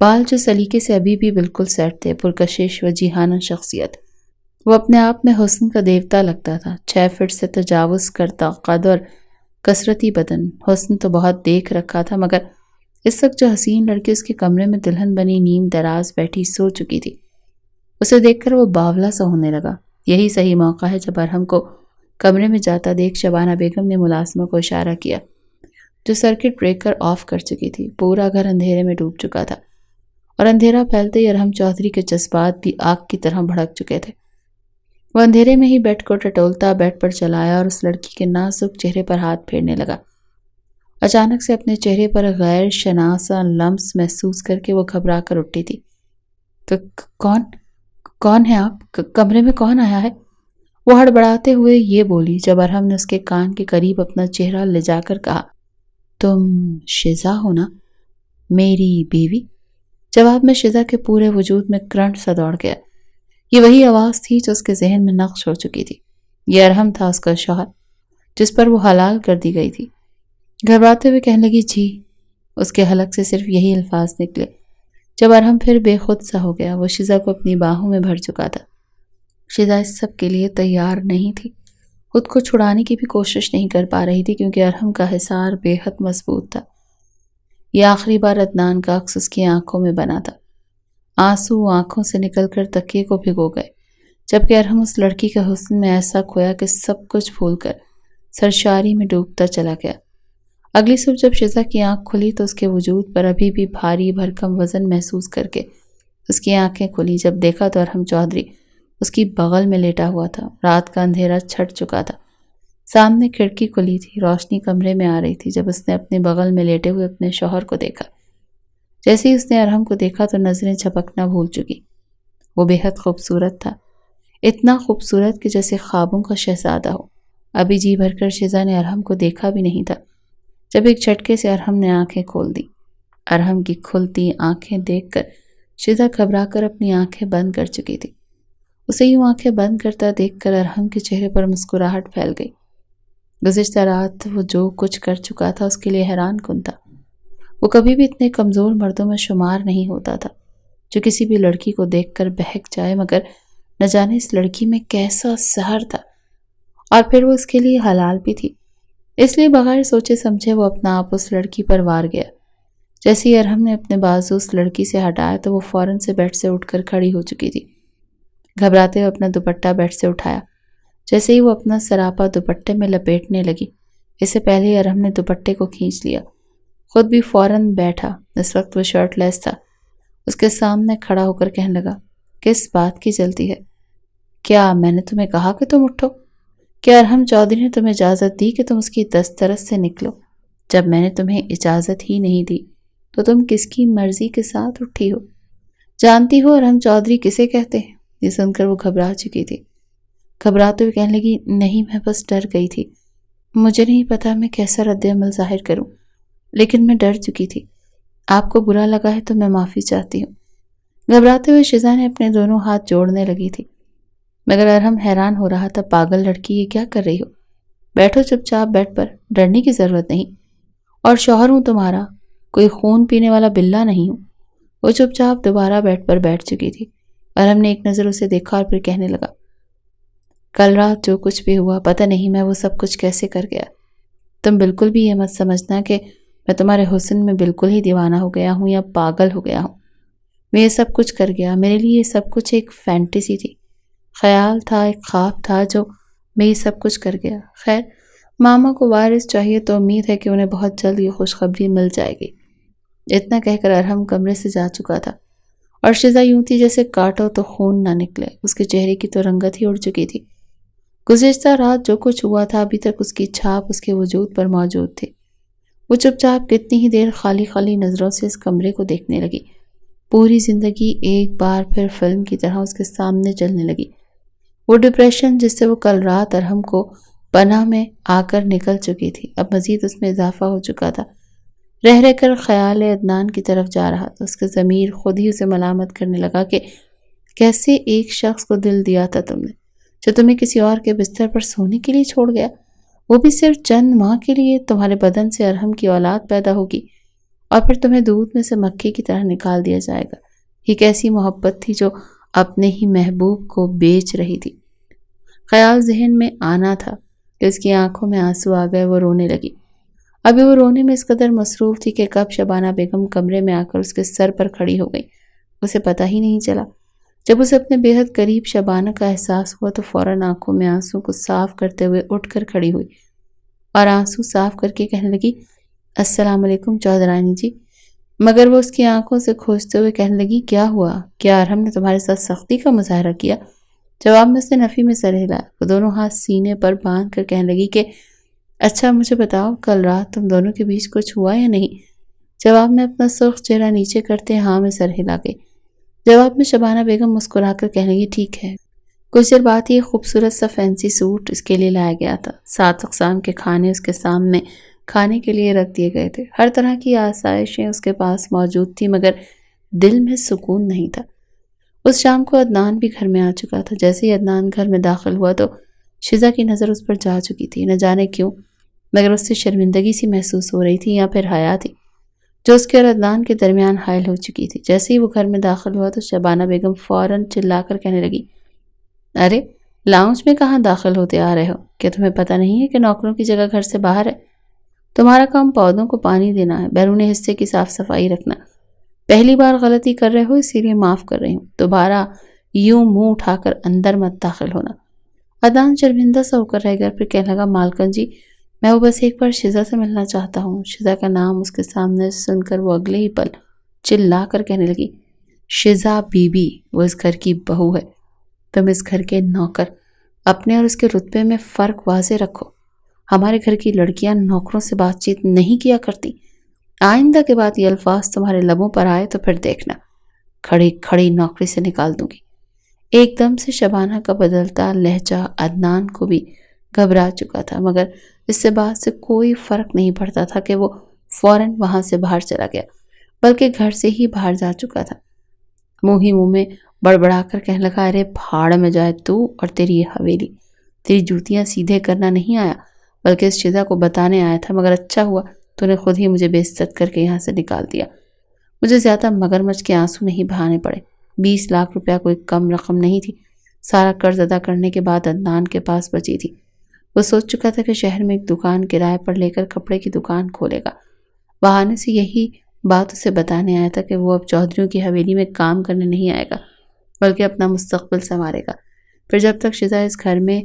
بال جو سلیقے سے ابھی بھی بالکل سیٹ تھے، پرکشش وجیحانہ شخصیت۔ وہ اپنے آپ میں حسن کا دیوتا لگتا تھا۔ 6 فٹ سے تجاوز کرتا قد اور کثرتی بدن، حسن تو بہت دیکھ رکھا تھا مگر اس وقت جو حسین لڑکی اس کے کمرے میں دلہن بنی نیم دراز بیٹھی سو چکی تھی، اسے دیکھ کر وہ باولا سا ہونے لگا۔ یہی صحیح موقع ہے جب ارحم کو کمرے میں جاتا دیکھ شبانہ بیگم نے ملازمہ کو اشارہ کیا جو سرکٹ بریکر آف کر چکی تھی۔ پورا گھر اندھیرے میں ڈوب چکا تھا اور اندھیرا پھیلتے ہی ارحم چودھری کے جذبات بھی آگ کی طرح بھڑک چکے تھے۔ وہ اندھیرے میں ہی بیڈ کو ٹٹولتا بیڈ پر چلایا اور اس لڑکی کے نازک چہرے پر ہاتھ پھیرنے لگا۔ اچانک سے اپنے چہرے پر غیر شناسا لمس محسوس کر کے وہ گھبرا کر اٹھی تھی۔ تو کون؟ کون ہے آپ؟ کمرے میں کون آیا ہے؟ وہ ہڑبڑاتے ہوئے یہ بولی جب ارحم نے اس کے کان کے قریب اپنا چہرہ لے جا کر کہا، تم شزا ہو نا، میری بیوی؟ جواب میں شزا کے پورے وجود میں کرنٹ سا دوڑ گیا۔ یہ وہی آواز تھی جو اس کے ذہن میں نقش ہو چکی تھی۔ یہ ارحم تھا، اس کا شوہر، جس پر وہ حلال کر دی گئی تھی۔ گھبراتے ہوئے کہنے لگی، جی۔ اس کے حلق سے صرف یہی الفاظ نکلے۔ جب ارحم پھر بے خود سا ہو گیا، وہ شزا کو اپنی باہوں میں بھر چکا تھا۔ شزا اس سب کے لیے تیار نہیں تھی، خود کو چھڑانے کی بھی کوشش نہیں کر پا رہی تھی کیونکہ ارحم کا حصار بے حد مضبوط تھا۔ یہ آخری بار عدنان کا عکس اس کی آنکھوں میں بنا تھا۔ آنسو آنکھوں سے نکل کر تکیے کو بھگو گئے، جبکہ ارحم اس لڑکی کے حسن میں ایسا کھویا کہ سب کچھ بھول کر سرشاری میں ڈوبتا چلا گیا۔ اگلی صبح جب شزا کی آنکھ کھلی تو اس کے وجود پر ابھی بھی بھاری بھرکم وزن محسوس کر کے اس کی آنکھیں کھلی۔ جب دیکھا تو ارحم چودھری اس کی بغل میں لیٹا ہوا تھا۔ رات کا اندھیرا چھٹ چکا تھا، سامنے کھڑکی کھلی تھی، روشنی کمرے میں آ رہی تھی۔ جب اس نے اپنے بغل میں لیٹے ہوئے اپنے شوہر کو دیکھا، جیسے ہی اس نے ارحم کو دیکھا تو نظریں جھپکنا بھول چکی۔ وہ بے حد خوبصورت تھا، اتنا خوبصورت کہ جیسے خوابوں کا شہزادہ ہو۔ ابھی جی بھر کر شزا نے ارحم کو دیکھا بھی نہیں تھا جب ایک جھٹکے سے ارحم نے آنکھیں کھول دی۔ ارحم کی کھلتی آنکھیں دیکھ کر شزا گھبرا کر اپنی آنکھیں بند کر چکی تھی۔ اسے یوں آنکھیں بند کرتا دیکھ کر ارحم کے چہرے پر مسکراہٹ پھیل گئی۔ گزشتہ رات وہ جو کچھ کر چکا تھا اس کے لیے حیران کن تھا۔ وہ کبھی بھی اتنے کمزور مردوں میں شمار نہیں ہوتا تھا جو کسی بھی لڑکی کو دیکھ کر بہک جائے، مگر نہ جانے اس لڑکی میں کیسا سحر تھا، اور پھر وہ اس کے لیے حلال بھی تھی۔ اس لیے بغیر سوچے سمجھے وہ اپنا آپ اس لڑکی پر وار گیا۔ جیسے ہی ارحم نے اپنے بازو اس لڑکی سے ہٹایا تو وہ فوراً سے بیڈ سے اٹھ کر کھڑی ہو چکی تھی۔ گھبراتے ہوئے اپنا دوپٹہ بیڈ سے اٹھایا۔ جیسے ہی وہ اپنا سراپا دوپٹے میں لپیٹنے لگی، اس سے پہلے ہی ارحم نے دوپٹے کو کھینچ لیا، خود بھی فوراً بیٹھا۔ اس وقت وہ شرٹ لیس تھا، اس کے سامنے کھڑا ہو کر کہنے لگا، کس بات کی جلدی ہے؟ کیا میں نے تمہیں کہا کہ تم اٹھو؟ کیا ارحم چودھری نے تمہیں اجازت دی کہ تم اس کی دسترس سے نکلو؟ جب میں نے تمہیں اجازت ہی نہیں دی تو تم کس کی مرضی کے ساتھ اٹھی ہو؟ جانتی ہو ارحم چودھری کسے کہتے ہیں؟ یہ سن کر وہ گھبرا چکی تھی۔ گھبراتے ہوئے کہنے لگی، نہیں، میں بس ڈر گئی تھی، مجھے نہیں پتا میں کیسا رد عمل ظاہر کروں، لیکن میں ڈر چکی تھی۔ آپ کو برا لگا ہے تو میں معافی چاہتی ہوں۔ گھبراتے ہوئے شزا نے اپنے دونوں ہاتھ جوڑنے لگی تھی، مگر ارحم حیران ہو رہا تھا، پاگل لڑکی، یہ کیا کر رہی ہو؟ بیٹھو چپ چاپ بیڈ پر، ڈرنے کی ضرورت نہیں، اور شوہر ہوں تمہارا، کوئی خون پینے والا بلہ نہیں ہوں۔ وہ چپ چاپ دوبارہ بیڈ پر بیٹھ چکی تھی۔ ارحم نے ایک نظر اسے دیکھا اور پھر کہنے لگا، کل رات جو کچھ بھی ہوا، پتہ نہیں میں وہ سب کچھ کیسے کر گیا۔ تم بالکل بھی یہ مت سمجھنا کہ میں تمہارے حسن میں بالکل ہی دیوانہ ہو گیا ہوں یا پاگل ہو گیا ہوں۔ میں یہ سب کچھ کر گیا، میرے لیے یہ سب کچھ ایک فینٹیسی تھی، خیال تھا، ایک خواب تھا جو میں یہ سب کچھ کر گیا۔ خیر، ماما کو وارث چاہیے تو امید ہے کہ انہیں بہت جلد یہ خوشخبری مل جائے گی۔ اتنا کہہ کر ارحم کمرے سے جا چکا تھا، اور شزا یوں تھی جیسے کاٹو تو خون نہ نکلے۔ اس کے چہرے کی تو رنگت ہی اڑ چکی تھی۔ گزشتہ رات جو کچھ ہوا تھا ابھی تک اس کی چھاپ اس کے وجود پر موجود تھی۔ وہ چپ چاپ کتنی ہی دیر خالی خالی نظروں سے اس کمرے کو دیکھنے لگی۔ پوری زندگی ایک بار پھر فلم کی طرح اس کے سامنے چلنے لگی۔ وہ ڈپریشن جس سے وہ کل رات ارحم کو پناہ میں آ کر نکل چکی تھی، اب مزید اس میں اضافہ ہو چکا تھا۔ رہ رہ کر خیال عدنان کی طرف جا رہا تھا۔ اس کا ضمیر خود ہی اسے ملامت کرنے لگا کہ کیسے ایک شخص کو دل دیا تھا تم نے، جو تمہیں کسی اور کے بستر پر سونے کے لیے چھوڑ گیا، وہ بھی صرف چند ماہ کے لیے۔ تمہارے بدن سے ارحم کی اولاد پیدا ہوگی اور پھر تمہیں دودھ میں سے مکھی کی طرح نکال دیا جائے گا۔ یہ کیسی محبت تھی جو اپنے ہی محبوب کو بیچ رہی تھی۔ خیال ذہن میں آنا تھا کہ اس کی آنکھوں میں آنسو آ گئے، وہ رونے لگی۔ ابھی وہ رونے میں اس قدر مصروف تھی کہ کب شبانہ بیگم کمرے میں آ کر اس کے سر پر کھڑی ہو گئی، اسے پتہ ہی نہیں چلا۔ جب اسے اپنے بے حد قریب شبانہ کا احساس ہوا تو فوراً آنکھوں میں آنسو کو صاف کرتے ہوئے اٹھ کر کھڑی ہوئی اور آنسو صاف کر کے کہنے لگی، السلام علیکم چودھرانی جی۔ مگر وہ اس کی آنکھوں سے کھوجتے ہوئے کہنے لگی، کیا ہوا؟ کیا ارحم نے تمہارے ساتھ سختی کا مظاہرہ کیا؟ جواب میں اس نے نفی میں سر ہلایا۔ وہ دونوں ہاتھ سینے پر باندھ کر کہنے لگی کہ اچھا مجھے بتاؤ، کل رات تم دونوں کے بیچ کچھ ہوا یا نہیں؟ جواب میں اپنا سرخ چہرہ نیچے کرتے ہاں میں سر ہلا گئی۔ جواب میں شبانہ بیگم مسکرا کر کہنے لگی ٹھیک ہے۔ کچھ دیر بعد یہ خوبصورت سا فینسی سوٹ اس کے لیے لایا گیا تھا۔ 7 اقسام کے کھانے اس کے سامنے کھانے کے لیے رکھ دیے گئے تھے۔ ہر طرح کی آسائشیں اس کے پاس موجود تھی، مگر دل میں سکون نہیں تھا۔ اس شام کو عدنان بھی گھر میں آ چکا تھا۔ جیسے ہی عدنان گھر میں داخل ہوا تو شزا کی نظر اس پر جا چکی تھی۔ نہ جانے کیوں، مگر اس سے شرمندگی سی محسوس ہو رہی تھی یا پھر حیا تھی جو اس کے اور عدنان کے درمیان حائل ہو چکی تھی۔ جیسے ہی وہ گھر میں داخل ہوا تو شبانہ بیگم فوراً چلا کر کہنے لگی، ارے لاؤنج میں کہاں داخل ہوتے آ رہے ہو؟ کہ تمہیں پتہ نہیں ہے کہ نوکروں کی جگہ گھر سے باہر ہے؟ تمہارا کام پودوں کو پانی دینا ہے، بیرونی حصے کی صاف صفائی رکھنا۔ پہلی بار غلطی کر رہے ہو، اسی لیے معاف کر رہی ہوں۔ دوبارہ یوں منہ اٹھا کر اندر مت داخل ہونا۔ عدنان شرمندہ سا ہو کر رہ گیا، پھر کہنے لگا، مالکن جی میں وہ بس ایک بار شزا سے ملنا چاہتا ہوں۔ شزا کا نام اس کے سامنے سن کر وہ اگلے ہی پل چلا کر کہنے لگی، شزا بی بی وہ اس گھر کی بہو ہے، تم اس گھر کے نوکر۔ اپنے اور اس کے رتبے میں فرق واضح رکھو۔ ہمارے گھر کی لڑکیاں نوکروں سے بات چیت نہیں کیا کرتی۔ آئندہ کے بعد یہ الفاظ تمہارے لبوں پر آئے تو پھر دیکھنا، کھڑی کھڑی نوکری سے نکال دوں گی۔ ایک دم سے شبانہ کا بدلتا لہجہ عدنان کو بھی گھبرا چکا تھا، مگر اس سے بات سے کوئی فرق نہیں پڑتا تھا کہ وہ فوراً وہاں سے باہر چلا گیا، بلکہ گھر سے ہی باہر جا چکا تھا۔ منہ ہی منہ میں بڑبڑا کر کہنے لگا، ارے پھاڑ میں جائے تو اور تیری یہ حویلی۔ تیری جوتیاں سیدھے کرنا نہیں آیا، بلکہ اس شزا کو بتانے آیا تھا، مگر اچھا ہوا تو نے خود ہی مجھے بے عزت کر کے یہاں سے نکال دیا۔ مجھے زیادہ مگرمچھ کے آنسو نہیں بہانے پڑے۔ 20 لاکھ روپیہ کوئی کم رقم نہیں تھی۔ سارا قرض ادا کرنے کے بعد عدنان کے پاس بچی تھی۔ وہ سوچ چکا تھا کہ شہر میں ایک دکان کرائے پر لے کر کپڑے کی دکان کھولے گا۔ بہانے سے یہی بات اسے بتانے آیا تھا کہ وہ اب چودھریوں کی حویلی میں کام کرنے نہیں آئے گا، بلکہ اپنا مستقبل سنوارے گا۔ پھر جب تک شزا اس گھر میں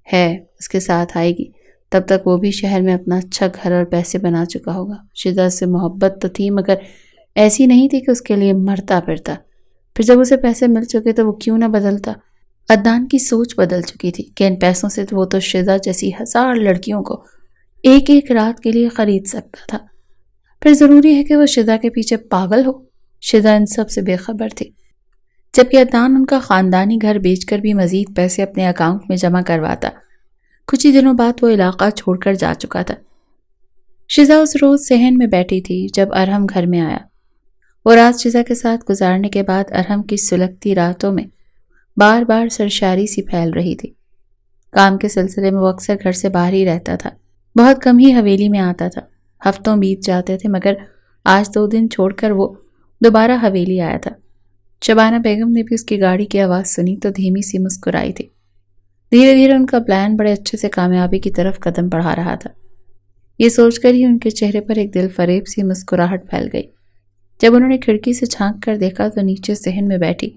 ہے اس کے ساتھ آئے گی، تب تک وہ بھی شہر میں اپنا اچھا گھر اور پیسے بنا چکا ہوگا۔ شزا سے محبت تو تھی، مگر ایسی نہیں تھی کہ اس کے لیے مرتا پھرتا۔ پھر جب اسے پیسے مل چکے تو وہ کیوں نہ بدلتا۔ عدنان کی سوچ بدل چکی تھی کہ ان پیسوں سے وہ تو شزا جیسی 1000 لڑکیوں کو ایک ایک رات کے لیے خرید سکتا تھا۔ پھر ضروری ہے کہ وہ شزا کے پیچھے پاگل ہو؟ شزا ان سب سے بے خبر تھی، جبکہ عدنان ان کا خاندانی گھر بیچ کر بھی مزید پیسے اپنے اکاؤنٹ میں جمع کرواتا۔ کچھ ہی دنوں بعد وہ علاقہ چھوڑ کر جا چکا تھا۔ شزا اس روز صحن میں بیٹھی تھی جب ارحم گھر میں آیا۔ وہ رات شزا کے ساتھ گزارنے کے بعد ارحم کی سلگتی راتوں میں بار بار سرشاری سی پھیل رہی تھی۔ کام کے سلسلے میں وہ اکثر گھر سے باہر ہی رہتا تھا، بہت کم ہی حویلی میں آتا تھا۔ ہفتوں بیت جاتے تھے، مگر آج 2 دن چھوڑ کر وہ دوبارہ حویلی آیا تھا۔ شبانہ بیگم نے بھی اس کی گاڑی کی آواز سنی تو دھیمی سی مسکرائی تھی۔ دھیرے دھیرے ان کا پلان بڑے اچھے سے کامیابی کی طرف قدم بڑھا رہا تھا۔ یہ سوچ کر ہی ان کے چہرے پر ایک دل فریب سی مسکراہٹ پھیل گئی جب انہوں نے کھڑکی سے جھانک کر دیکھا تو نیچے صحن میں بیٹھی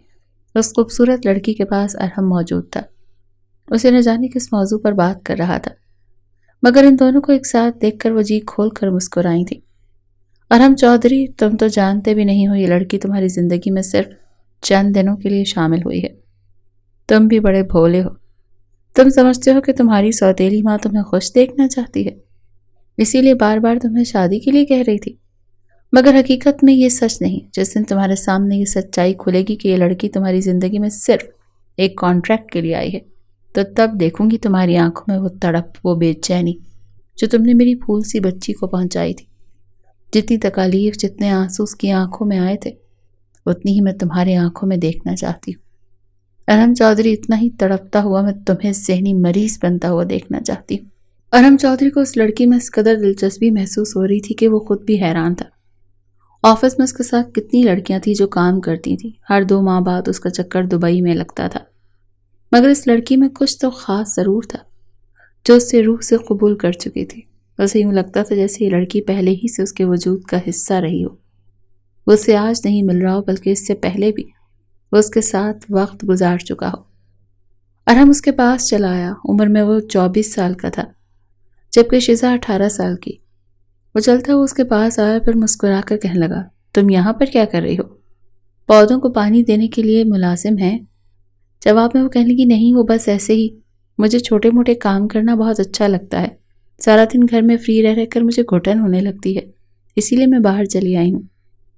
اس خوبصورت لڑکی کے پاس ارحم موجود تھا۔ اسے نہ جانے کس موضوع پر بات کر رہا تھا، مگر ان دونوں کو ایک ساتھ دیکھ کر وہ جی کھول کر مسکرائی تھی۔ ارحم چودھری، تم تو جانتے بھی نہیں ہو یہ لڑکی تمہاری زندگی میں صرف چند دنوں کے لیے شامل ہوئی ہے۔ تم بھی بڑے بھولے ہو۔ تم سمجھتے ہو کہ تمہاری سوتیلی ماں تمہیں خوش دیکھنا چاہتی ہے، اسی لیے بار بار تمہیں شادی کے لیے کہہ رہی تھی، مگر حقیقت میں یہ سچ نہیں۔ جس دن تمہارے سامنے یہ سچائی کھلے گی کہ یہ لڑکی تمہاری زندگی میں صرف ایک کانٹریکٹ کے لیے آئی ہے، تو تب دیکھوں گی تمہاری آنکھوں میں وہ تڑپ، وہ بے چینی جو تم نے میری پھول سی بچی کو پہنچائی تھی۔ جتنی تکالیف، جتنے آنسو اس کی آنکھوں میں آئے تھے، اتنی ہی میں تمہارے آنکھوں میں دیکھنا چاہتی ہوں۔ ارحم چودھری، اتنا ہی تڑپتا ہوا میں تمہیں ذہنی مریض بنتا ہوا دیکھنا چاہتی ہوں۔ ارحم چودھری کو اس لڑکی میں اس قدر دلچسپی محسوس ہو رہی تھی کہ وہ خود بھی حیران تھا۔ آفس میں اس کے ساتھ کتنی لڑکیاں تھیں جو کام کرتی تھیں، ہر 2 ماہ بعد اس کا چکر دبئی میں لگتا تھا، مگر اس لڑکی میں کچھ تو خاص ضرور تھا جو اس سے روح سے قبول کر چکی تھی۔ اسے یوں لگتا تھا جیسے یہ لڑکی پہلے ہی سے اس کے وجود کا حصہ رہی ہو۔ وہ اسے آج نہیں مل رہا ہو، بلکہ اس سے پہلے بھی وہ اس کے ساتھ وقت گزار چکا ہو۔ ارحم اس کے پاس چلا آیا۔ عمر میں وہ 24 سال کا تھا، جبکہ شزا 18 سال کی۔ وہ چلتا ہوا اس کے پاس آیا، پھر مسکرا کر کہنے لگا، تم یہاں پر کیا کر رہی ہو؟ پودوں کو پانی دینے کے لیے ملازم ہیں؟ جواب میں وہ کہنے لگی، نہیں، وہ بس ایسے ہی، مجھے چھوٹے موٹے کام کرنا بہت اچھا لگتا ہے۔ سارا دن گھر میں فری رہ کر مجھے گھٹن ہونے لگتی ہے، اسی لیے میں باہر چلی آئی ہوں۔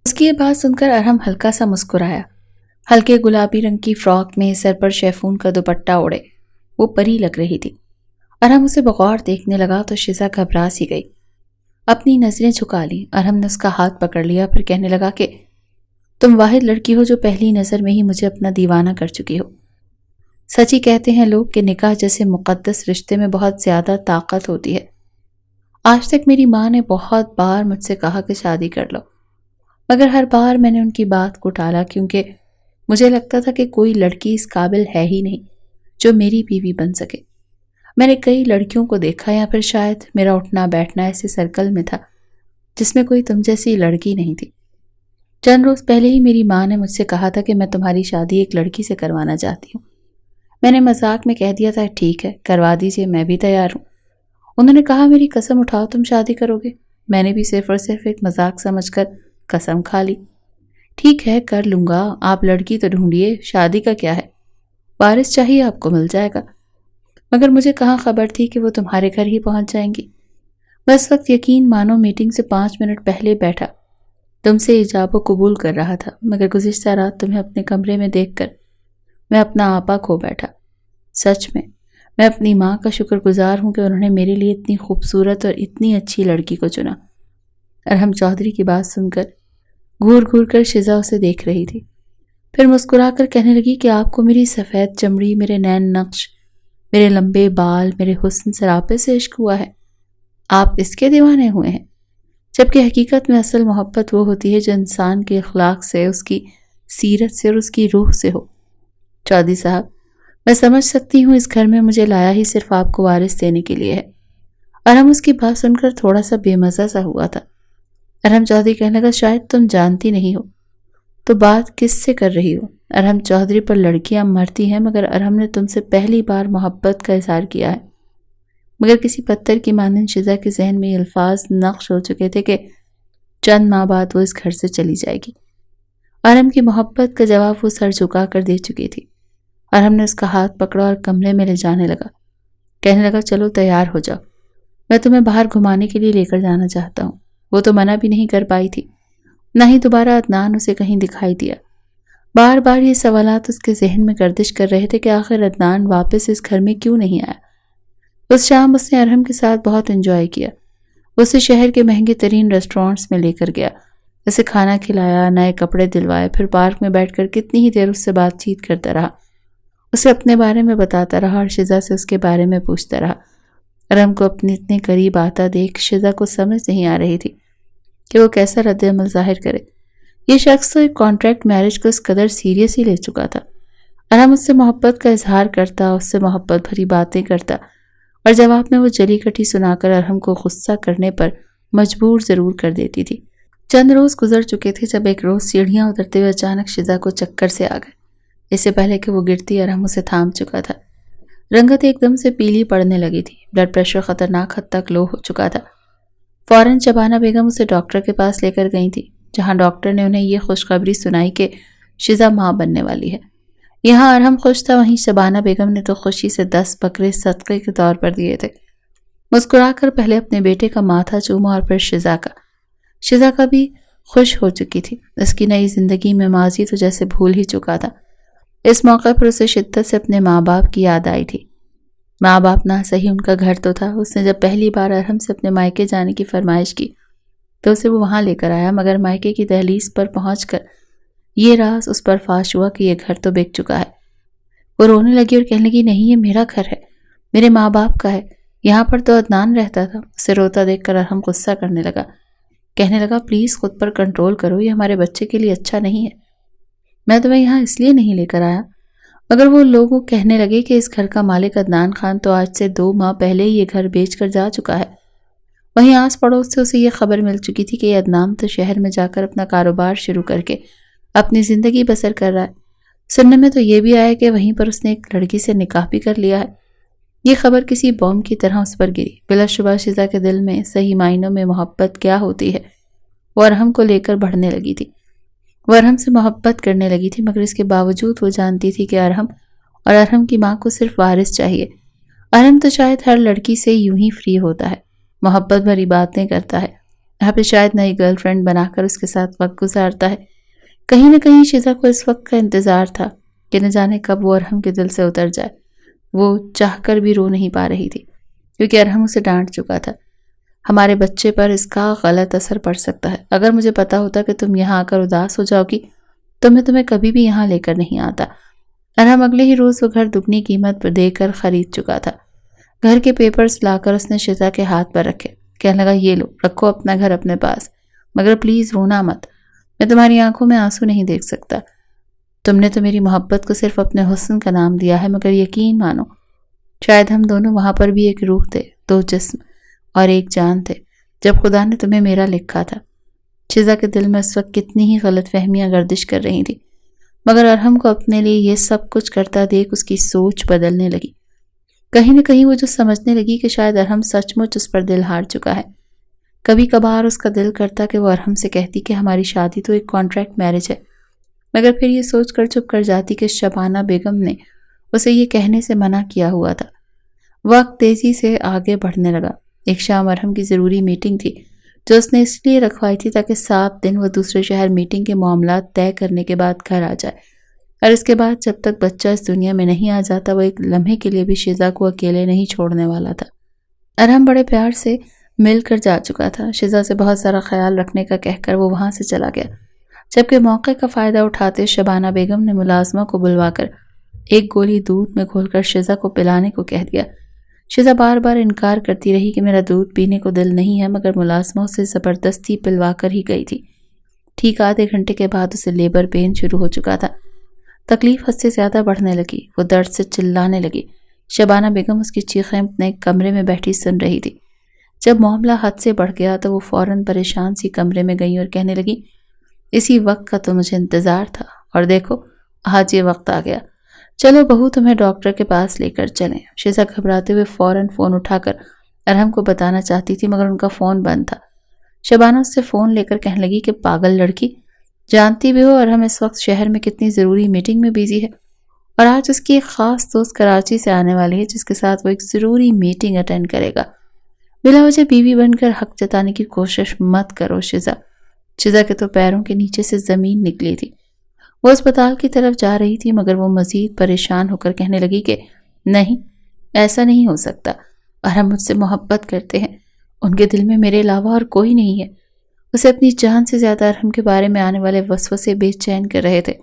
اس کی یہ بات سن کر ارحم ہلکا سا مسکرایا، ہلکے گلابی رنگ کی فراک میں سر پر شیفون کا دوپٹہ اوڑے وہ پری لگ رہی تھی۔ ارحم اسے بغور دیکھنے لگا تو شزا گھبرا سی گئی، اپنی نظریں جھکا لی۔ ارحم نے اس کا ہاتھ پکڑ لیا، پھر کہنے لگا کہ تم واحد لڑکی ہو جو پہلی نظر میں ہی مجھے اپنا دیوانہ کر چکی ہو۔ سچ ہی کہتے ہیں لوگ کہ نکاح جیسے مقدس رشتے میں بہت زیادہ طاقت ہوتی ہے۔ آج تک میری ماں نے بہت بار مجھ سے کہا کہ شادی کر لو، مگر ہر بار میں نے ان کی بات کو ٹالا، کیونکہ مجھے لگتا تھا کہ کوئی لڑکی اس قابل ہے ہی نہیں جو میری بیوی بن سکے۔ میں نے کئی لڑکیوں کو دیکھا، یا پھر شاید میرا اٹھنا بیٹھنا ایسے سرکل میں تھا جس میں کوئی تم جیسی لڑکی نہیں تھی۔ چند روز پہلے ہی میری ماں نے مجھ سے کہا تھا کہ میں تمہاری شادی ایک لڑکی سے کروانا چاہتی ہوں۔ میں نے مذاق میں کہہ دیا تھا ٹھیک ہے کروا دیجیے، میں بھی تیار ہوں۔ انہوں نے کہا میری قسم اٹھاؤ تم شادی کرو گے؟ میں نے بھی صرف اور صرف ایک مذاق سمجھ کر قسم کھا لی۔ ٹھیک ہے کر لوں گا، آپ لڑکی تو ڈھونڈیے، شادی کا کیا ہے، وارث چاہیے آپ کو مل جائے گا۔ مگر مجھے کہاں خبر تھی کہ وہ تمہارے گھر ہی پہنچ جائیں گی۔ میں اس وقت یقین مانو میٹنگ سے 5 منٹ پہلے بیٹھا تم سے ایجاب و قبول کر رہا تھا، مگر گزشتہ رات تمہیں اپنے کمرے میں دیکھ کر میں اپنا آپا کھو بیٹھا۔ سچ میں اپنی ماں کا شکر گزار ہوں کہ انہوں نے میرے لیے اتنی خوبصورت اور اتنی اچھی لڑکی کو چنا۔ ارحم چودھری کی بات سن کر گھور گھور کر شزا اسے دیکھ رہی تھی، پھر مسکرا کر کہنے لگی کہ آپ کو میری سفید چمڑی، میرے نین نقش، میرے لمبے بال، میرے حسن سراپے سے عشق ہوا ہے، آپ اس کے دیوانے ہوئے ہیں، جبکہ حقیقت میں اصل محبت وہ ہوتی ہے جو انسان کے اخلاق سے، اس کی سیرت سے اور اس کی روح سے ہو۔ چودھری صاحب میں سمجھ سکتی ہوں اس گھر میں مجھے لایا ہی صرف آپ کو وارث دینے کے لیے ہے۔ ارحم اس کی بات سن کر تھوڑا سا بے مزہ سا ہوا تھا۔ ارحم چودھری کہنے لگا شاید تم جانتی نہیں ہو تو بات کس سے کر رہی ہو؟ ارحم چودھری پر لڑکیاں مرتی ہیں، مگر ارحم نے تم سے پہلی بار محبت کا اظہار کیا ہے۔ مگر کسی پتھر کی مانند شزا کے ذہن میں یہ الفاظ نقش ہو چکے تھے کہ چند ماہ بعد وہ اس گھر سے چلی جائے گی۔ ارحم کی محبت کا جواب وہ سر جھکا کر دے چکی تھی۔ ارحم نے اس کا ہاتھ پکڑا اور کمرے میں لے جانے لگا، کہنے لگا چلو تیار ہو جاؤ، میں تمہیں باہر گھمانے کے لیے لے کر جانا چاہتا ہوں۔ وہ تو منع بھی نہیں کر پائی تھی، نہ ہی دوبارہ عدنان اسے کہیں دکھائی دیا۔ بار بار یہ سوالات اس کے ذہن میں گردش کر رہے تھے کہ آخر عدنان واپس اس گھر میں کیوں نہیں آیا۔ اس شام اس نے ارحم کے ساتھ بہت انجوائے کیا۔ اسے شہر کے مہنگے ترین ریسٹورانٹس میں لے کر گیا، اسے کھانا کھلایا، نئے کپڑے دلوائے، پھر پارک میں بیٹھ کر کتنی ہی دیر اس سے بات چیت کرتا رہا، اسے اپنے بارے میں بتاتا رہا اور شزا سے اس کے بارے میں پوچھتا رہا۔ ارحم کو اپنے اتنے قریب آتا دیکھ شزا کو سمجھ نہیں آ رہی تھی کہ وہ کیسا رد عمل ظاہر کرے۔ یہ شخص تو ایک کانٹریکٹ میرج کو اس قدر سیریس ہی لے چکا تھا۔ ارحم اس سے محبت کا اظہار کرتا، اس سے محبت بھری باتیں کرتا، اور جواب میں وہ جلی کٹی سنا کر ارحم کو غصہ کرنے پر مجبور ضرور کر دیتی تھی۔ چند روز گزر چکے تھے جب ایک روز سیڑھیاں اترتے ہوئے اچانک شزا کو چکر سے آ گئے۔ اس سے پہلے کہ وہ گرتی ارحم اسے تھام چکا تھا۔ رنگت ایک دم سے پیلی پڑنے لگی تھی، بلڈ پریشر خطرناک حد تک لو ہو چکا تھا۔ فوراً شبانہ بیگم اسے ڈاکٹر کے پاس لے کر گئی تھی، جہاں ڈاکٹر نے انہیں یہ خوشخبری سنائی کہ شزا ماں بننے والی ہے۔ یہاں ارحم خوش تھا، وہیں شبانہ بیگم نے تو خوشی سے 10 بکرے صدقے کے طور پر دیے تھے۔ مسکرا کر پہلے اپنے بیٹے کا ماتھا چوما اور پھر شزا کا۔ شزا کا بھی خوش ہو چکی تھی، اس کی نئی زندگی میں ماضی تو جیسے بھول ہی چکا تھا۔ اس موقع پر اسے شدت سے اپنے ماں باپ کی یاد آئی تھی۔ ماں باپ نہ صحیح ان کا گھر تو تھا۔ اس نے جب پہلی بار ارحم سے اپنے مائکے جانے کی فرمائش کی تو اسے وہ وہاں لے کر آیا، مگر مائکے کی دہلیز پر پہنچ کر یہ راز اس پر فاش ہوا کہ یہ گھر تو بک چکا ہے۔ وہ رونے لگی اور کہنے لگی نہیں، یہ میرا گھر ہے، میرے ماں باپ کا ہے، یہاں پر تو عدنان رہتا تھا۔ اسے روتا دیکھ کر ارحم غصہ کرنے لگا، کہنے لگا پلیز خود پر کنٹرول کرو، یہ ہمارے بچے کے لیے اچھا نہیں ہے، میں تمہیں یہاں اس لیے نہیں لے کر آیا۔ مگر وہ لوگوں کہنے لگے کہ اس گھر کا مالک عدنان خان تو آج سے 2 ماہ پہلے یہ گھر بیچ کر جا چکا ہے۔ وہیں آس پڑوس سے اسے یہ خبر مل چکی تھی کہ یہ عدنان تو شہر میں جا کر اپنا کاروبار شروع کر کے اپنی زندگی بسر کر رہا ہے۔ سننے میں تو یہ بھی آیا کہ وہیں پر اس نے ایک لڑکی سے نکاح بھی کر لیا ہے۔ یہ خبر کسی بوم کی طرح اس پر گری۔ بلا شبہ شزا کے دل میں صحیح معنوں میں محبت کیا ہوتی ہے وہ ارحم کو لے کر بڑھنے لگی تھی۔ وہ ارحم سے محبت کرنے لگی تھی، مگر اس کے باوجود وہ جانتی تھی کہ ارحم اور ارحم کی ماں کو صرف وارث چاہیے۔ ارحم تو شاید ہر لڑکی سے یوں ہی فری ہوتا ہے، محبت بھری باتیں کرتا ہے، یہاں پہ شاید نئی گرل فرینڈ بنا کر اس کے ساتھ وقت گزارتا ہے، کہیں نہ کہیں شیزا کو اس وقت کا انتظار تھا کہ نہ جانے کب وہ ارحم کے دل سے اتر جائے۔ وہ چاہ کر بھی رو نہیں پا رہی تھی کیونکہ ارحم اسے ڈانٹ چکا تھا۔ ہمارے بچے پر اس کا غلط اثر پڑ سکتا ہے۔ اگر مجھے پتا ہوتا کہ تم یہاں آ کر اداس ہو جاؤ گی تو میں تمہیں کبھی بھی یہاں لے کر نہیں آتا۔ ارحم اگلے ہی روز وہ گھر دگنی قیمت پر دے کر خرید چکا تھا۔ گھر کے پیپرز لا کر اس نے شیزا کے ہاتھ پر رکھے، کہنے لگا یہ لو، رکھو اپنا گھر اپنے پاس، مگر پلیز رونا مت، میں تمہاری آنکھوں میں آنسو نہیں دیکھ سکتا۔ تم نے تو میری محبت کو صرف اپنے حسن کا نام دیا ہے، مگر یقین مانو شاید ہم دونوں وہاں پر بھی ایک روح تھے، دو جسم اور ایک جان تھے جب خدا نے تمہیں میرا لکھا تھا۔ شیزا کے دل میں اس وقت کتنی ہی غلط فہمیاں گردش کر رہی تھی، مگر ارحم کو اپنے لیے یہ سب کچھ کرتا دیکھ اس کی سوچ بدلنے لگی۔ کہیں نہ کہیں وہ جو سمجھنے لگی کہ شاید ارحم سچ مچ اس پر دل ہار چکا ہے۔ کبھی کبھار اس کا دل کرتا کہ وہ ارحم سے کہتی کہ ہماری شادی تو ایک کانٹریکٹ میرج ہے، مگر پھر یہ سوچ کر چپ کر جاتی کہ شبانہ بیگم نے اسے یہ کہنے سے منع کیا ہوا تھا۔ وقت تیزی سے آگے بڑھنے لگا۔ ایک شام ارحم کی ضروری میٹنگ تھی جو اس نے اس لیے رکھوائی تھی تاکہ 7 دن وہ دوسرے شہر میٹنگ کے معاملات طے کرنے کے بعد گھر آ جائے، اور اس کے بعد جب تک بچہ اس دنیا میں نہیں آ جاتا وہ ایک لمحے کے لیے بھی شیزا کو اکیلے نہیں چھوڑنے والا تھا۔ ارحم بڑے پیار سے مل کر جا چکا تھا۔ شیزا سے بہت سارا خیال رکھنے کا کہہ کر وہ وہاں سے چلا گیا، جبکہ موقع کا فائدہ اٹھاتے شبانہ بیگم نے ملازمہ کو بلوا کر ایک گولی دودھ میں گھول کر شیزا کو پلانے کو کہہ دیا۔ شیزا بار بار انکار کرتی رہی کہ میرا دودھ پینے کو دل نہیں ہے، مگر ملازمہ اسے زبردستی پلوا کر ہی گئی تھی۔ ٹھیک آدھے گھنٹے کے بعد اسے لیبر پین شروع ہو چکا تھا۔ تکلیف حد سے زیادہ بڑھنے لگی، وہ درد سے چلانے لگی۔ شبانہ بیگم اس کی چیخیں اپنے کمرے میں بیٹھی سن رہی تھی۔ جب معاملہ حد سے بڑھ گیا تو وہ فوراً پریشان سی کمرے میں گئی اور کہنے لگی اسی وقت کا تو مجھے انتظار تھا، اور دیکھو آج یہ وقت آ گیا، چلو بہو تمہیں ڈاکٹر کے پاس لے کر چلیں۔ شیزا گھبراتے ہوئے فوراً فون اٹھا کر ارحم کو بتانا چاہتی تھی، مگر ان کا فون بند تھا۔ شبانہ اس سے فون لے کر کہنے لگی کہ پاگل لڑکی، جانتی بھی ہو ارحم اس وقت شہر میں کتنی ضروری میٹنگ میں بیزی ہے، اور آج اس کی ایک خاص دوست کراچی سے آنے والی ہے جس کے ساتھ وہ ایک ضروری میٹنگ اٹینڈ کرے گا۔ بلا وجہ بیوی بن کر حق جتانے کی کوشش مت کرو شیزا۔ شیزا کے تو پیروں کے نیچے سے زمین نکلی تھی۔ وہ اسپتال کی طرف جا رہی تھی، مگر وہ مزید پریشان ہو کر کہنے لگی کہ نہیں، ایسا نہیں ہو سکتا، ارحم مجھ سے محبت کرتے ہیں، ان کے دل میں میرے علاوہ اور کوئی نہیں ہے۔ اسے اپنی جان سے زیادہ ارحم کے بارے میں آنے والے وسوسے بے چین کر رہے تھے۔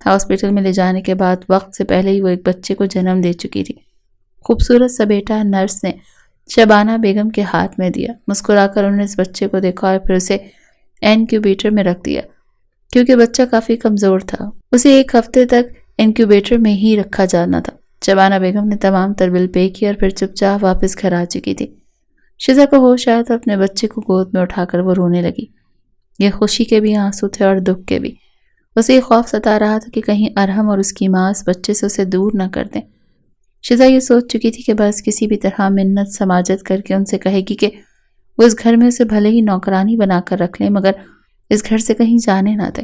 ہاسپٹل میں لے جانے کے بعد وقت سے پہلے ہی وہ ایک بچے کو جنم دے چکی تھی۔ خوبصورت سا بیٹا نرس نے شبانہ بیگم کے ہاتھ میں دیا۔ مسکرا کر انہوں نے اس بچے کو دیکھا اور پھر اسے انکیوبیٹر میں رکھ دیا، کیونکہ بچہ کافی کمزور تھا۔ اسے 1 ہفتے تک انکیوبیٹر میں ہی رکھا جانا تھا۔ شبانہ بیگم نے تمام تر بل پے کیا اور پھر چپ چاپ واپس گھر آ چکی تھی۔ شیزا کو ہوش آیا تو اپنے بچے کو گود میں اٹھا کر وہ رونے لگی۔ یہ خوشی کے بھی آنسو تھے اور دکھ کے بھی۔ اسے یہ خوف ستا رہا تھا کہ کہیں ارحم اور اس کی ماں اس بچے سے اسے دور نہ کر دیں۔ شیزا یہ سوچ چکی تھی کہ بس کسی بھی طرح منت سماجت کر کے ان سے کہے گی کہ وہ اس گھر میں اسے بھلے ہی نوکرانی بنا کر رکھ لیں، مگر اس گھر سے کہیں جانے نہ دیں۔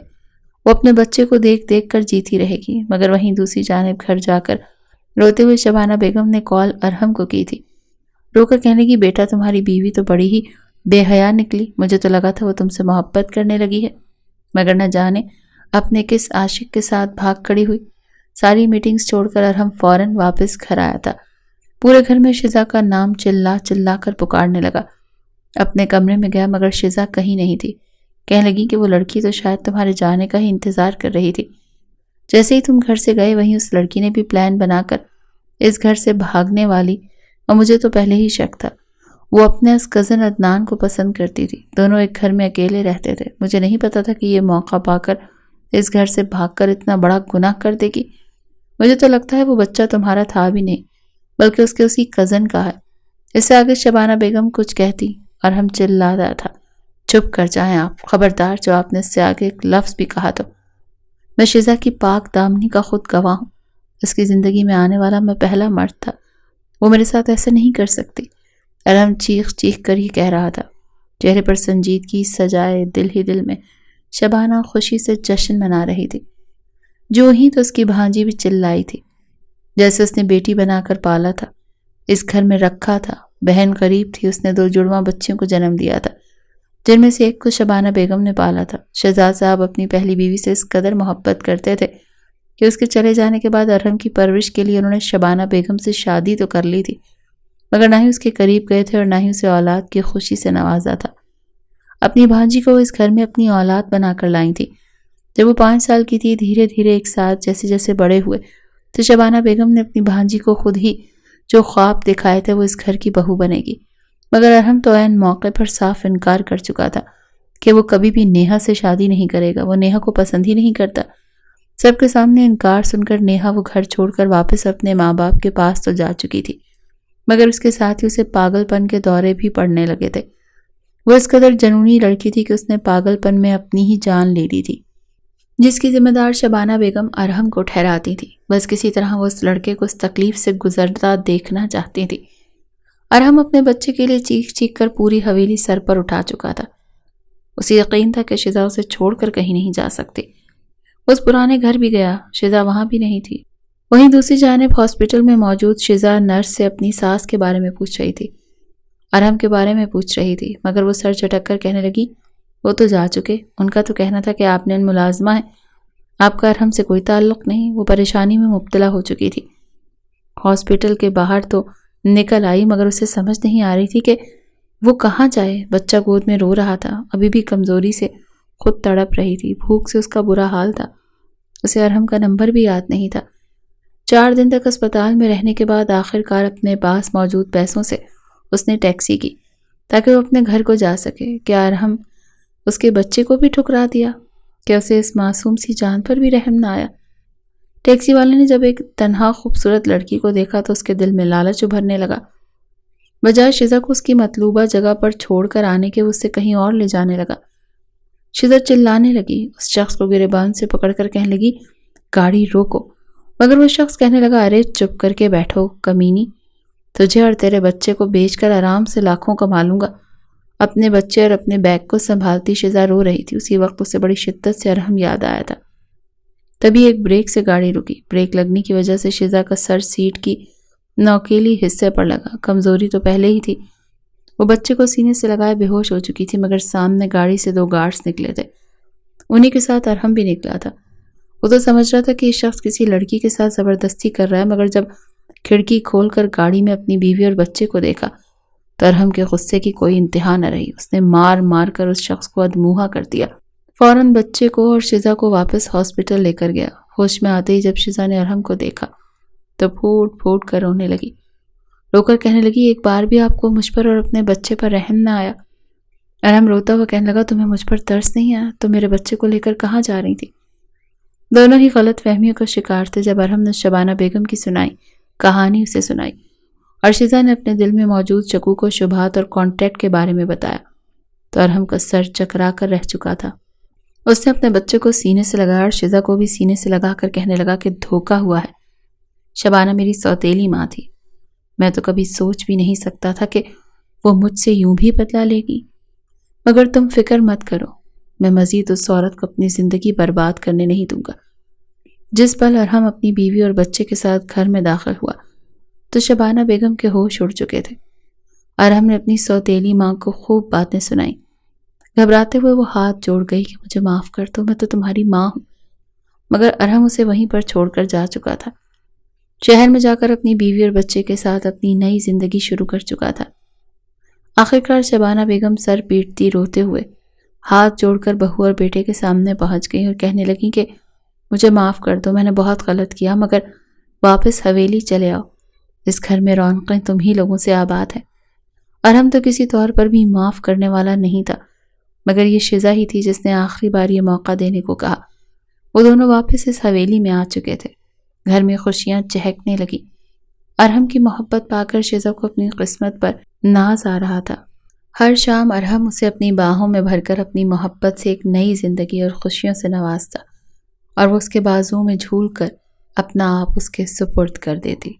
وہ اپنے بچے کو دیکھ دیکھ کر جیتی رہے گی، مگر وہیں دوسری جانب گھر جا کر روتے ہوئے شبانہ بیگم نے کال ارحم کو کی تھی۔ رو کر کہنے لگی بیٹا تمہاری بیوی تو بڑی ہی بے حیا نکلی، مجھے تو لگا تھا وہ تم سے محبت کرنے لگی ہے، مگر نہ جانے اپنے کس عاشق کے ساتھ بھاگ کھڑی ہوئی۔ ساری میٹنگز چھوڑ کر ارحم فوراً واپس گھر آیا تھا۔ پورے گھر میں شیزا کا نام چلا چلا کر پکارنے لگا۔ اپنے کمرے میں گیا مگر شیزا کہیں نہیں تھی۔ کہنے لگی کہ وہ لڑکی تو شاید تمہارے جانے کا ہی انتظار کر رہی تھی۔ جیسے ہی تم گھر سے گئے وہیں اس لڑکی نے بھی پلان بنا کر اس گھر سے بھاگنے والی، اور مجھے تو پہلے ہی شک تھا۔ وہ اپنے اس کزن عدنان کو پسند کرتی تھی، دونوں ایک گھر میں اکیلے رہتے تھے۔ مجھے نہیں پتا تھا کہ یہ موقع پا کر اس گھر سے بھاگ کر اتنا بڑا گناہ کر دے گی۔ مجھے تو لگتا ہے وہ بچہ تمہارا تھا بھی نہیں، بلکہ اس کے اسی کزن کا ہے۔ اس سے آگے شبانہ بیگم کچھ کہتی اور ہم چلاتا تھا چپ کر جائیں آپ، خبردار جو آپ نے اس سے آگے ایک لفظ بھی کہا تو میں شیزا کی پاک دامنی کا خود گواہ ہوں۔ اس کی زندگی میں آنے والا میں پہلا مرد تھا، وہ میرے ساتھ ایسا نہیں کر سکتی۔ ارحم چیخ چیخ کر ہی کہہ رہا تھا، چہرے پر سنجیدگی سجائے دل ہی دل میں شبانہ خوشی سے جشن منا رہی تھی۔ جو ہی تو اس کی بھانجی بھی چلائی تھی، جیسے اس نے بیٹی بنا کر پالا تھا، اس گھر میں رکھا تھا۔ بہن قریب تھی، اس نے 2 جڑواں بچیوں کو جنم دیا تھا۔ جن میں سے ایک کو شبانہ بیگم نے پالا تھا۔ شہزاد صاحب اپنی پہلی بیوی سے اس قدر محبت کرتے تھے کہ اس کے چلے جانے کے بعد ارحم کی پرورش کے لیے انہوں نے شبانہ بیگم سے شادی تو کر لی تھی، مگر نہ ہی اس کے قریب گئے تھے اور نہ ہی اسے اولاد کی خوشی سے نوازا تھا۔ اپنی بھانجی کو وہ اس گھر میں اپنی اولاد بنا کر لائی تھی۔ جب وہ 5 سال کی تھی، دھیرے دھیرے ایک ساتھ جیسے جیسے بڑے ہوئے، تو شبانہ بیگم نے اپنی بھانجی کو خود ہی جو خواب دکھائے تھے وہ اس گھر کی بہو بنے گی، مگر ارحم تو عین موقع پر صاف انکار کر چکا تھا کہ وہ کبھی بھی نیہا سے شادی نہیں کرے گا، وہ نیہا کو پسند ہی نہیں کرتا۔ سب کے سامنے انکار سن کر نیہا وہ گھر چھوڑ کر واپس اپنے ماں باپ کے پاس تو جا چکی تھی، مگر اس کے ساتھ ہی اسے پاگل پن کے دورے بھی پڑنے لگے تھے۔ وہ اس قدر جنونی لڑکی تھی کہ اس نے پاگل پن میں اپنی ہی جان لے لی تھی، جس کی ذمہ دار شبانہ بیگم ارحم کو ٹھہراتی تھی۔ بس کسی طرح وہ اس لڑکے کو اس تکلیف سے گزرتا دیکھنا چاہتی تھی۔ ارحم اپنے بچے کے لیے چیخ چیخ کر پوری حویلی سر پر اٹھا چکا تھا۔ اسے یقین تھا کہ شزا اسے چھوڑ کر کہیں نہیں جا سکتی۔ اس پرانے گھر بھی گیا، شزا وہاں بھی نہیں تھی۔ وہیں دوسری جانب ہاسپٹل میں موجود شزا نرس سے اپنی ساس کے بارے میں پوچھ رہی تھی، ارحم کے بارے میں پوچھ رہی تھی، مگر وہ سر جھٹک کر کہنے لگی، وہ تو جا چکے، ان کا تو کہنا تھا کہ آپ نے ملازمہ ہیں، آپ کا ارحم سے کوئی تعلق نہیں۔ وہ پریشانی میں مبتلا ہو چکی تھی۔ ہاسپٹل کے باہر تو نکل آئی، مگر اسے سمجھ نہیں آ رہی تھی کہ وہ کہاں جائے۔ بچہ گود میں رو رہا تھا، ابھی بھی کمزوری سے خود تڑپ رہی تھی، بھوک سے اس کا برا حال تھا۔ اسے ارحم کا نمبر بھی یاد نہیں تھا۔ 4 دن تک اسپتال میں رہنے کے بعد آخر کار اپنے پاس موجود پیسوں سے اس نے ٹیکسی کی تاکہ وہ اپنے گھر کو جا سکے۔ کیا ارحم اس کے بچے کو بھی ٹھکرا دیا؟ کیا اسے اس معصوم سی جان پر بھی رحم نہ آیا؟ ٹیکسی والے نے جب ایک تنہا خوبصورت لڑکی کو دیکھا تو اس کے دل میں لالچ ابھرنے لگا۔ بجائے شزا کو اس کی مطلوبہ جگہ پر چھوڑ کر آنے کے، اس سے کہیں اور لے جانے لگا۔ شزا چلانے لگی، اس شخص کو گریبان سے پکڑ کر کہنے لگی، گاڑی روکو، مگر وہ شخص کہنے لگا، ارے چپ کر کے بیٹھو کمینی، تجھے اور تیرے بچے کو بیچ کر آرام سے لاکھوں کما لوں گا۔ اپنے بچے اور اپنے بیگ کو سنبھالتی شزا رو رہی تھی۔ اسی وقت اسے بڑی شدت سے ارحم یاد آیا تھا۔ تبھی ایک بریک سے گاڑی رکی۔ بریک لگنے کی وجہ سے شزا کا سر سیٹ کی نوکیلی حصے پر لگا۔ کمزوری تو پہلے ہی تھی، وہ بچے کو سینے سے لگائے بے ہوش ہو چکی تھی، مگر سامنے گاڑی سے 2 گارڈز نکلے تھے، انہی کے ساتھ ارحم بھی نکلا تھا۔ وہ تو سمجھ رہا تھا کہ یہ شخص کسی لڑکی کے ساتھ زبردستی کر رہا ہے، مگر جب کھڑکی کھول کر گاڑی میں اپنی بیوی اور بچے کو دیکھا تو ارحم کے غصے کی کوئی انتہا نہ رہی۔ اس نے مار مار کر اس شخص کو ادموہا کر دیا۔ فوراً بچے کو اور شزا کو واپس ہاسپٹل لے کر گیا۔ ہوش میں آتے ہی جب شزا نے ارحم کو دیکھا تو پھوٹ پھوٹ کر رونے لگی، رو کر کہنے لگی، ایک بار بھی آپ کو مجھ پر اور اپنے بچے پر رحم نہ آیا؟ ارحم روتا ہوا کہنے لگا، تمہیں مجھ پر ترس نہیں آیا؟ تو میرے بچے کو لے کر کہاں جا رہی تھی؟ دونوں ہی غلط فہمیوں کا شکار تھے۔ جب ارحم نے شبانہ بیگم کی کہانی اسے سنائی اور شزا نے اپنے دل میں موجود شکوک و شبہات اور کانٹیکٹ کے بارے میں بتایا تو ارحم کا سر چکرا کر رہ چکا تھا۔ اس نے اپنے بچے کو سینے سے لگایا اور شزا کو بھی سینے سے لگا کر کہنے لگا کہ دھوکا ہوا ہے۔ شبانہ میری سوتیلی ماں تھی، میں تو کبھی سوچ بھی نہیں سکتا تھا کہ وہ مجھ سے یوں بھی بدلہ لے گی، مگر تم فکر مت کرو، میں مزید اس عورت کو اپنی زندگی برباد کرنے نہیں دوں گا۔ جس پل ارحم اپنی بیوی اور بچے کے ساتھ گھر میں داخل ہوا تو شبانہ بیگم کے ہوش اڑ چکے تھے۔ ارحم نے اپنی سوتیلی ماں کو خوب باتیں سنائیں۔ گھبراتے ہوئے وہ ہاتھ جوڑ گئی کہ مجھے معاف کر دو، میں تو تمہاری ماں ہوں، مگر ارحم اسے وہیں پر چھوڑ کر جا چکا تھا۔ شہر میں جا کر اپنی بیوی اور بچے کے ساتھ اپنی نئی زندگی شروع کر چکا تھا۔ آخرکار شبانہ بیگم سر پیٹتی روتے ہوئے ہاتھ جوڑ کر بہو اور بیٹے کے سامنے پہنچ گئی اور کہنے لگیں کہ مجھے معاف کر دو، میں نے بہت غلط کیا، مگر واپس حویلی چلے آؤ، اس گھر میں رونقیں تم ہی لوگوں سے آباد ہیں۔ ارحم تو کسی طور پر بھی معاف کرنے والا نہیں تھا، مگر یہ شزا ہی تھی جس نے آخری بار یہ موقع دینے کو کہا۔ وہ دونوں واپس اس حویلی میں آ چکے تھے۔ گھر میں خوشیاں چہکنے لگی۔ ارحم کی محبت پا کر شزا کو اپنی قسمت پر ناز آ رہا تھا۔ ہر شام ارحم اسے اپنی باہوں میں بھر کر اپنی محبت سے ایک نئی زندگی اور خوشیوں سے نوازتا اور وہ اس کے بازوؤں میں جھول کر اپنا آپ اس کے سپرد کر دیتی۔